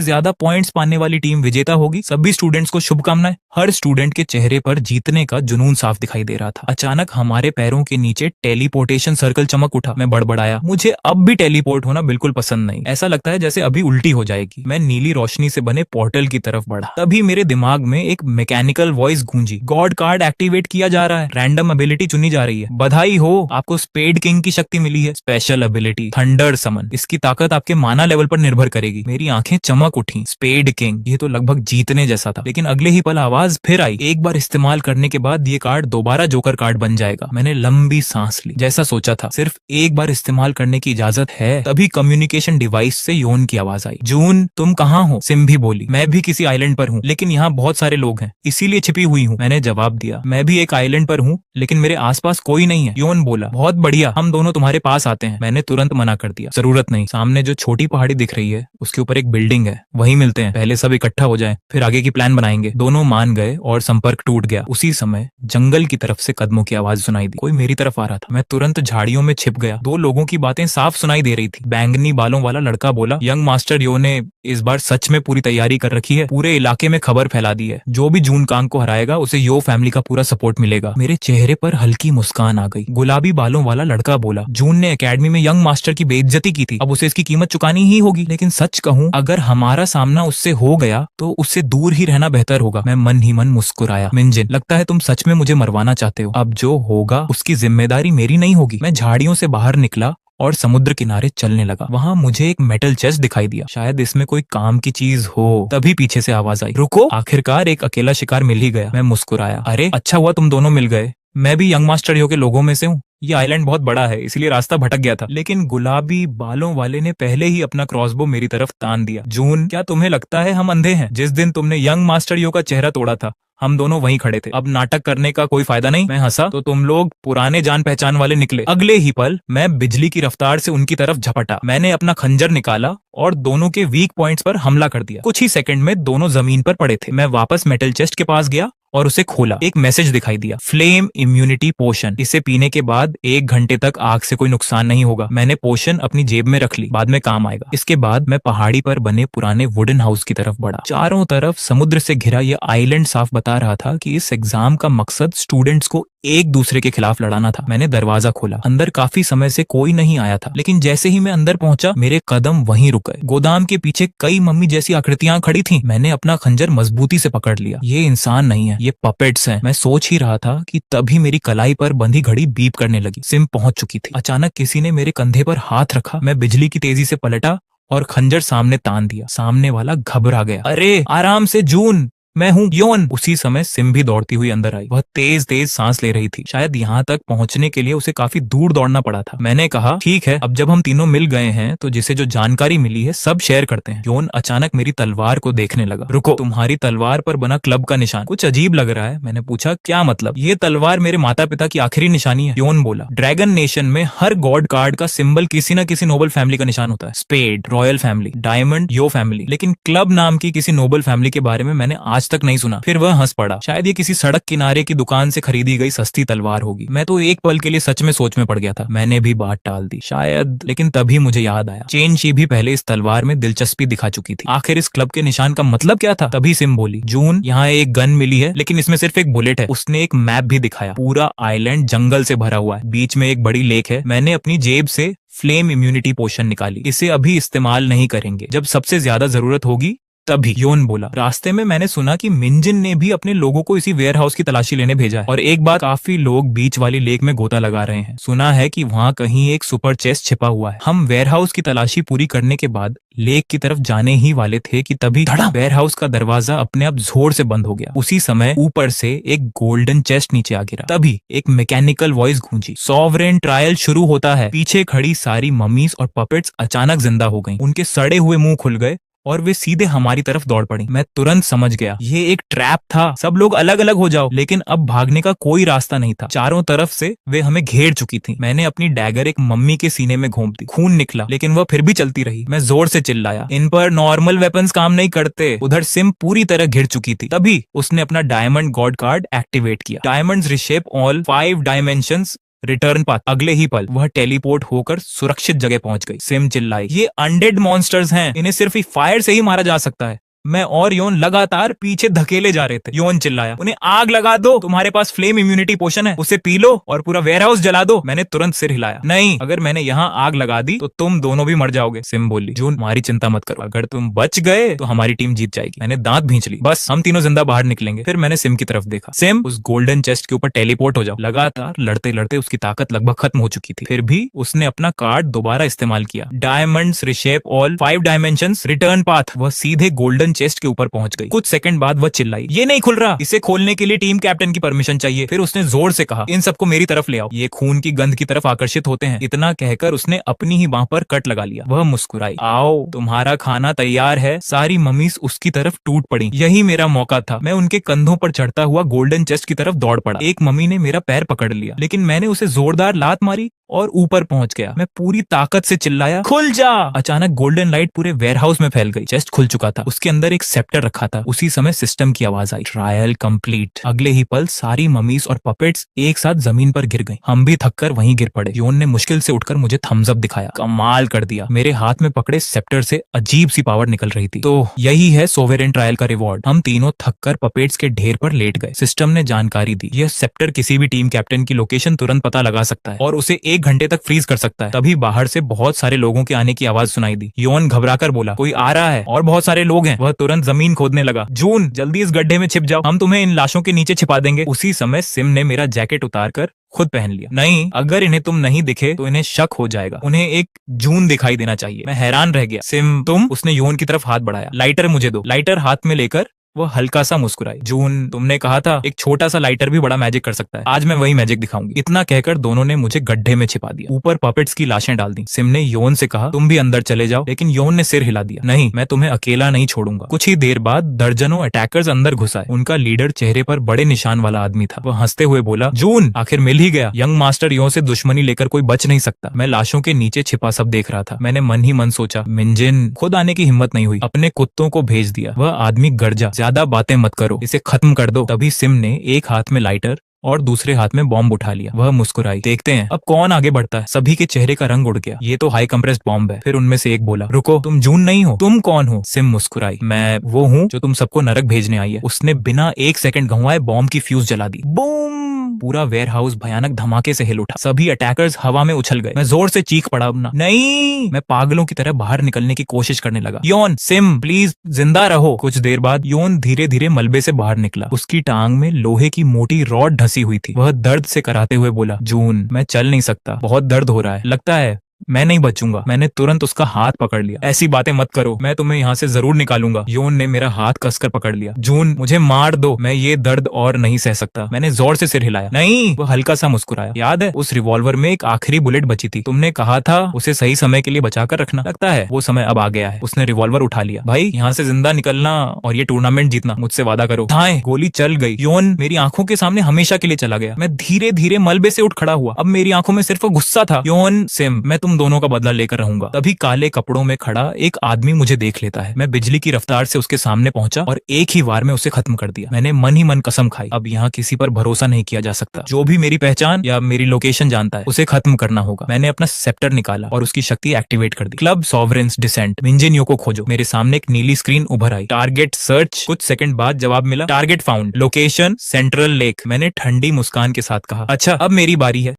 ज्यादा पॉइंट्स पाने वाली टीम विजेता होगी। सभी स्टूडेंट्स को शुभकामनाएं। हर स्टूडेंट के चेहरे पर जीतने का जुनून साफ दिखाई दे रहा था। अचानक हमारे पैरों के नीचे टेलीपोर्टेशन सर्कल चमक उठा। मैं बड़बड़ाया, मुझे अब भी टेलीपोर्ट होना बिल्कुल पसंद नहीं। ऐसा लगता है जैसे अभी उल्टी हो जाएगी। मैं नीली रोशनी से बने पोर्टल की तरफ बढ़ा। तभी मेरे दिमाग में एक मैकेनिकल वॉइस गूंजी, गॉड कार्ड एक्टिवेट किया जा रहा है, रैंडम एबिलिटी चुनी जा रही है। बधाई हो, आपको स्पेड किंग की शक्ति मिली है। स्पेशल एबिलिटी थंडर समन। इसकी ताकत आपके माना लेवल पर निर्भर करेगी। मेरी आंखें चमक उठी। स्पेड किंग, ये तो लगभग जीतने जैसा था। लेकिन अगले ही पल आवाज फिर आई, एक बार इस्तेमाल करने के बाद ये कार्ड दोबारा जोकर कार्ड बन जाएगा। मैंने लंबी सांस ली। जैसा सोचा था, सिर्फ एक बार इस्तेमाल करने की इजाजत है। तभी कम्युनिकेशन डिवाइस से योन की आवाज आई, जून तुम कहाँ हो? सिम भी बोली, मैं भी किसी आइलैंड पर हूँ, लेकिन यहाँ बहुत सारे लोग हैं, इसीलिए छिपी हुई हूँ। मैंने जवाब दिया, मैं भी एक आइलैंड पर हूँ, लेकिन मेरे आसपास कोई नहीं है। योन बोला, बहुत बढ़िया, हम दोनों तुम्हारे पास आते हैं। मैंने तुरंत मना कर दिया, जरूरत नहीं। सामने जो छोटी पहाड़ी दिख रही है उसके ऊपर एक बिल्डिंग है, वहीं मिलते हैं। पहले सब इकट्ठा हो जाएं, फिर आगे की प्लान बनाएंगे। दोनों मान गए और संपर्क टूट गया। उसी समय जंगल की तरफ से कदमों की आवाज सुनाई दी। कोई मेरी तरफ आ रहा था। मैं तुरंत झाड़ियों में छिप गया। 2 लोगों की बातें साफ सुनाई दे रही थी। बैंगनी बालों वाला लड़का बोला, यंग मास्टर यो ने इस बार सच में पूरी तैयारी कर रखी है, पूरे इलाके में खबर फैला दी है। जो भी जून कांग को हराएगा उसे यो फैमिली का पूरा सपोर्ट मिलेगा। मेरे चेहरे पर हल्की मुस्कान आ गई। गुलाबी बालों वाला लड़का बोला, जून ने एकेडमी में यंग मास्टर की बेइज्जती की थी, अब उसे इसकी कीमत चुकानी ही होगी। लेकिन सच कहूं, अगर हमारा सामना उससे हो गया तो उससे दूर ही रहना बेहतर होगा। मैं मन ही मन मुस्कुराया। मिंजिन, लगता है तुम सच में मुझे मरवाना चाहते हो। अब जो होगा उसकी जिम्मेदारी मेरी नहीं होगी। मैं झाड़ियों से बाहर निकला और समुद्र किनारे चलने लगा। वहां मुझे एक मेटल चेस्ट दिखाई दिया, शायद इसमें कोई काम की चीज हो। तभी पीछे से आवाज आई, रुको, आखिरकार एक अकेला शिकार मिल ही गया। मैं मुस्कुराया, अरे अच्छा हुआ तुम दोनों मिल गए। मैं भी यंग मास्टर यो के लोगों में से हूँ। ये आइलैंड बहुत बड़ा है, इसलिए रास्ता भटक गया था। लेकिन गुलाबी बालों वाले ने पहले ही अपना क्रॉसबो मेरी तरफ तान दिया। जून, क्या तुम्हें लगता है हम अंधे हैं? जिस दिन तुमने यंग मास्टर यो का चेहरा तोड़ा था, हम दोनों वहीं खड़े थे। अब नाटक करने का कोई फायदा नहीं। मैं हंसा तो तुम लोग पुराने जान पहचान वाले निकले। अगले ही पल मैं बिजली की रफ्तार से उनकी तरफ झपटा। मैंने अपना खंजर निकाला और दोनों के वीक पॉइंट्स पर हमला कर दिया। कुछ ही सेकंड में दोनों जमीन पर पड़े थे। मैं वापस मेटल चेस्ट के पास गया और उसे खोला। एक मैसेज दिखाई दिया, फ्लेम इम्यूनिटी पोशन, इसे पीने के बाद 1 घंटे तक आग से कोई नुकसान नहीं होगा। मैंने पोशन अपनी जेब में रख ली, बाद में काम आएगा। इसके बाद मैं पहाड़ी पर बने पुराने वुडन हाउस की तरफ बढ़ा। चारों तरफ समुद्र से घिरा यह आइलैंड साफ बता रहा था कि इस एग्जाम का मकसद स्टूडेंट्स को एक दूसरे के खिलाफ लड़ाना था। मैंने दरवाजा खोला। अंदर काफी समय से कोई नहीं आया था, लेकिन जैसे ही मैं अंदर पहुंचा मेरे कदम वहीं रुक गए। गोदाम के पीछे कई मम्मी जैसी आकृतियां खड़ी थीं। मैंने अपना खंजर मजबूती से पकड़ लिया। ये इंसान नहीं है, ये पपेट्स हैं। मैं सोच ही रहा था कि तभी मेरी कलाई पर बंधी घड़ी बीप करने लगी। सिम पहुंच चुकी थी। अचानक किसी ने मेरे कंधे पर हाथ रखा। मैं बिजली की तेजी से पलटा और खंजर सामने तान दिया। सामने वाला घबरा गया। अरे आराम से जून, मैं हूँ योन। उसी समय सिम भी दौड़ती हुई अंदर आई। वह तेज तेज सांस ले रही थी। शायद यहाँ तक पहुँचने के लिए उसे काफी दूर दौड़ना पड़ा था। मैंने कहा, ठीक है, अब जब हम तीनों मिल गए हैं तो जिसे जो जानकारी मिली है सब शेयर करते हैं। योन अचानक मेरी तलवार को देखने लगा। रुको, तुम्हारी तलवार पर बना क्लब का निशान कुछ अजीब लग रहा है। मैंने पूछा, क्या मतलब? ये तलवार मेरे माता पिता की आखिरी निशानी है। योन बोला, ड्रैगन नेशन में हर गॉड कार्ड का सिंबल किसी न किसी नोबल फैमिली का निशान होता है। स्पेड रॉयल फैमिली, डायमंड यो फैमिली, लेकिन क्लब नाम की किसी नोबल फैमिली के बारे में मैंने आज तक नहीं सुना। फिर वह हंस पड़ा। शायद ये किसी सड़क किनारे की दुकान से खरीदी गई सस्ती तलवार होगी। मैं तो एक पल के लिए सच में सोच में पड़ गया था। मैंने भी बात टाल दी शायद, लेकिन तभी मुझे याद आया, चेन शी भी पहले इस तलवार में दिलचस्पी दिखा चुकी थी। आखिर इस क्लब के निशान का मतलब क्या था? तभी सिम बोली, जून, यहाँ एक गन मिली है, लेकिन इसमें सिर्फ एक बुलेट है। उसने एक मैप भी दिखाया। पूरा आइलैंड जंगल से भरा हुआ है, बीच में एक बड़ी लेक है। मैंने अपनी जेब से फ्लेम इम्यूनिटी पोशन निकाली। इसे अभी इस्तेमाल नहीं करेंगे, जब सबसे ज्यादा जरूरत होगी तभी। योन बोला, रास्ते में मैंने सुना कि मिंजिन ने भी अपने लोगों को इसी वेयर हाउस की तलाशी लेने भेजा है, और एक बार काफी लोग बीच वाली लेक में गोता लगा रहे हैं। सुना है कि वहाँ कहीं एक सुपर चेस्ट छिपा हुआ है। हम वेयर हाउस की तलाशी पूरी करने के बाद लेक की तरफ जाने ही वाले थे कि तभी वेयर हाउस का दरवाजा अपने आप जोर से बंद हो गया। उसी समय ऊपर से एक गोल्डन चेस्ट नीचे आ गिरा। तभी एक मैकेनिकल वॉइस गूंजी, सॉवरेन ट्रायल शुरू होता है। पीछे खड़ी सारी मम्मीज और पपेट्स अचानक जिंदा हो गईं। उनके सड़े हुए मुंह खुल गए और वे सीधे हमारी तरफ दौड़ पड़ी। मैं तुरंत समझ गया, ये एक ट्रैप था। सब लोग अलग अलग हो जाओ। लेकिन अब भागने का कोई रास्ता नहीं था। चारों तरफ से वे हमें घेर चुकी थी। मैंने अपनी डैगर एक मम्मी के सीने में घोंप दी। खून निकला, लेकिन वह फिर भी चलती रही। मैं जोर से चिल्लाया, इन पर नॉर्मल वेपन्स काम नहीं करते। उधर सिम पूरी तरह घिर चुकी थी। तभी उसने अपना डायमंड गॉड कार्ड एक्टिवेट किया। Diamonds रिशेप all 5 dimensions return path. अगले ही पल वह टेलीपोर्ट होकर सुरक्षित जगह पहुंच गई। सिम चिल्लाई, ये अनडेड मॉन्स्टर्स हैं, इन्हें सिर्फ फायर से ही मारा जा सकता है। मैं और योन लगातार पीछे धकेले जा रहे थे। योन चिल्लाया, उन्हें आग लगा दो, तुम्हारे पास फ्लेम इम्यूनिटी पोशन है, उसे पी लो और पूरा वेयरहाउस जला दो। मैंने तुरंत सिर हिलाया, नहीं, अगर मैंने यहाँ आग लगा दी तो तुम दोनों भी मर जाओगे। सिम बोली, जून, हमारी चिंता मत करो, अगर तुम बच गए तो हमारी टीम जीत जाएगी। मैंने दांत भींच ली, बस हम तीनों जिंदा बाहर निकलेंगे। फिर मैंने सिम की तरफ देखा। सिम, उस गोल्डन चेस्ट के ऊपर टेलीपोर्ट हो जाओ। लगातार लड़ते लड़ते उसकी ताकत लगभग खत्म हो चुकी थी। फिर भी उसने अपना कार्ड दोबारा इस्तेमाल किया, diamonds रिशेप all 5 dimensions return path. वह सीधे गोल्डन चेस्ट के ऊपर पहुंच गई। कुछ सेकंड बाद वह चिल्लाई, ये नहीं खुल रहा, इसे खोलने के लिए टीम कैप्टन की परमिशन चाहिए। फिर उसने जोर से कहा, इन सबको मेरी तरफ ले आओ, ये खून की गंध की तरफ आकर्षित होते हैं। इतना कहकर उसने अपनी ही बांह पर कट लगा लिया। वह मुस्कुराई, आओ, तुम्हारा खाना तैयार है। सारी मम्मीज उसकी तरफ टूट पड़ी। यही मेरा मौका था। मैं उनके कंधों पर चढ़ता हुआ गोल्डन चेस्ट की तरफ दौड़ पड़ा। एक मम्मी ने मेरा पैर पकड़ लिया, लेकिन मैंने उसे जोरदार लात मारी और ऊपर पहुंच गया। मैं पूरी ताकत से चिल्लाया, खुल जा। अचानक गोल्डन लाइट पूरे वेयरहाउस में फैल गई। चेस्ट खुल चुका था, उसके अंदर एक सेप्टर रखा था। उसी समय सिस्टम की आवाज आई, ट्रायल कंप्लीट। अगले ही पल सारी मम्मीज और पपेट्स एक साथ जमीन पर गिर गई। हम भी थककर वहीं गिर पड़े। योन ने मुश्किल से उठकर मुझे थम्स अप दिखाया, कमाल कर दिया। मेरे हाथ में पकड़े सेप्टर से अजीब सी पावर निकल रही थी। तो यही है सोवेरेन ट्रायल का रिवॉर्ड। हम तीनों थककर पपेट्स के ढेर पर लेट गए। सिस्टम ने जानकारी दी, यह सेप्टर किसी भी टीम कैप्टन की लोकेशन तुरंत पता लगा सकता है और उसे 1 घंटे तक फ्रीज कर सकता है। तभी बाहर से बहुत सारे लोगों के आने की आवाज सुनाई दी। योन घबराकर बोला, कोई आ रहा है और बहुत सारे लोग हैं। वह तुरंत जमीन खोदने लगा। जून, जल्दी इस गड्ढे में छिप जाओ, हम तुम्हें इन लाशों के नीचे छिपा देंगे। उसी समय सिम ने मेरा जैकेट उतारकर खुद पहन लिया। नहीं, अगर इन्हें तुम नहीं दिखे तो इन्हें शक हो जाएगा, उन्हें एक जून दिखाई देना चाहिए। मैं हैरान रह गया। सिम, तुम? उसने योन की तरफ हाथ बढ़ाया। लाइटर मुझे दो। लाइटर हाथ में लेकर वो हल्का सा मुस्कुराई। जून, तुमने कहा था एक छोटा सा लाइटर भी बड़ा मैजिक कर सकता है, आज मैं वही मैजिक दिखाऊंगी। इतना कहकर दोनों ने मुझे गड्ढे में छिपा दिया। ऊपर पपेट्स की लाशें डाल दी। सिम ने योन से कहा, तुम भी अंदर चले जाओ, लेकिन योन ने सिर हिला दिया, नहीं, मैं तुम्हें अकेला नहीं छोड़ूंगा। कुछ ही देर बाद दर्जनों अटैकर्स अंदर घुस आए। उनका लीडर चेहरे पर बड़े निशान वाला आदमी था। वह हंसते हुए बोला, जून, आखिर मिल ही गया। यंग मास्टर यो से दुश्मनी लेकर कोई बच नहीं सकता। मैं लाशों के नीचे छिपा सब देख रहा था। मैंने मन ही मन सोचा, मिंजिन, खुद आने की हिम्मत नहीं हुई, अपने कुत्तों को भेज दिया। वह आदमी गर्जा, ज्यादा बातें मत करो, इसे खत्म कर दो। तभी सिम ने एक हाथ में लाइटर और दूसरे हाथ में बॉम्ब उठा लिया। वह मुस्कुराई। देखते हैं अब कौन आगे बढ़ता है। सभी के चेहरे का रंग उड़ गया। ये तो हाई कंप्रेस्ड बॉम्ब है। फिर उनमें से एक बोला, रुको, तुम जून नहीं हो। तुम कौन हो? सिम मुस्कुराई, मैं वो हूँ जो तुम सबको नरक भेजने आई है। उसने बिना एक सेकंड गंवाए बॉम्ब की फ्यूज जला दी। बूम! पूरा वेयरहाउस भयानक धमाके से हिल उठा। सभी अटैकर्स हवा में उछल गए। मैं जोर से चीख पड़ा, अपना नहीं। मैं पागलों की तरह बाहर निकलने की कोशिश करने लगा। योन, सिम, प्लीज जिंदा रहो। कुछ देर बाद योन धीरे धीरे मलबे से बाहर निकला। उसकी टांग में लोहे की मोटी रॉड ढसी हुई थी। वह दर्द से कराते हुए बोला, जून, मैं चल नहीं सकता, बहुत दर्द हो रहा है, लगता है मैं नहीं बचूंगा। मैंने तुरंत उसका हाथ पकड़ लिया। ऐसी बातें मत करो, मैं तुम्हें यहाँ से जरूर निकालूंगा। योन ने मेरा हाथ कसकर पकड़ लिया। जून, मुझे मार दो, मैं ये दर्द और नहीं सह सकता। मैंने जोर से सिर हिलाया। नहीं। वो हल्का सा मुस्कुराया। याद है, उस रिवॉल्वर में एक आखिरी बुलेट बची थी। तुमने कहा था उसे सही समय के लिए बचा कर रखना। लगता है वो समय अब आ गया है। उसने रिवॉल्वर उठा लिया। भाई, यहाँ से जिंदा निकलना और ये टूर्नामेंट जीतना, मुझसे वादा करो। हाँ। गोली चल गई। योन मेरी आंखों के सामने हमेशा के लिए चला गया। मैं धीरे धीरे मलबे से उठ खड़ा हुआ। अब मेरी आंखों में सिर्फ गुस्सा था। योन, सिम, मैं तुम दोनों का बदला लेकर रहूंगा। तभी काले कपड़ों में खड़ा एक आदमी मुझे देख लेता है। मैं बिजली की रफ्तार से उसके सामने पहुंचा और एक ही वार में उसे खत्म कर दिया। मैंने मन ही मन कसम खाई, अब यहाँ किसी पर भरोसा नहीं किया जा सकता। जो भी मेरी पहचान या मेरी लोकेशन जानता है, उसे खत्म करना होगा। मैंने अपना सेप्टर निकाला और उसकी शक्ति एक्टिवेट कर दी। क्लब सॉवरेंस डिसेंट, मिंजेनियो को खोजो। मेरे सामने एक नीली स्क्रीन उभर आई। Target search. कुछ सेकंड बाद जवाब मिला, target found, location central lake. मैंने ठंडी मुस्कान के साथ कहा, अच्छा अब मेरी बारी है।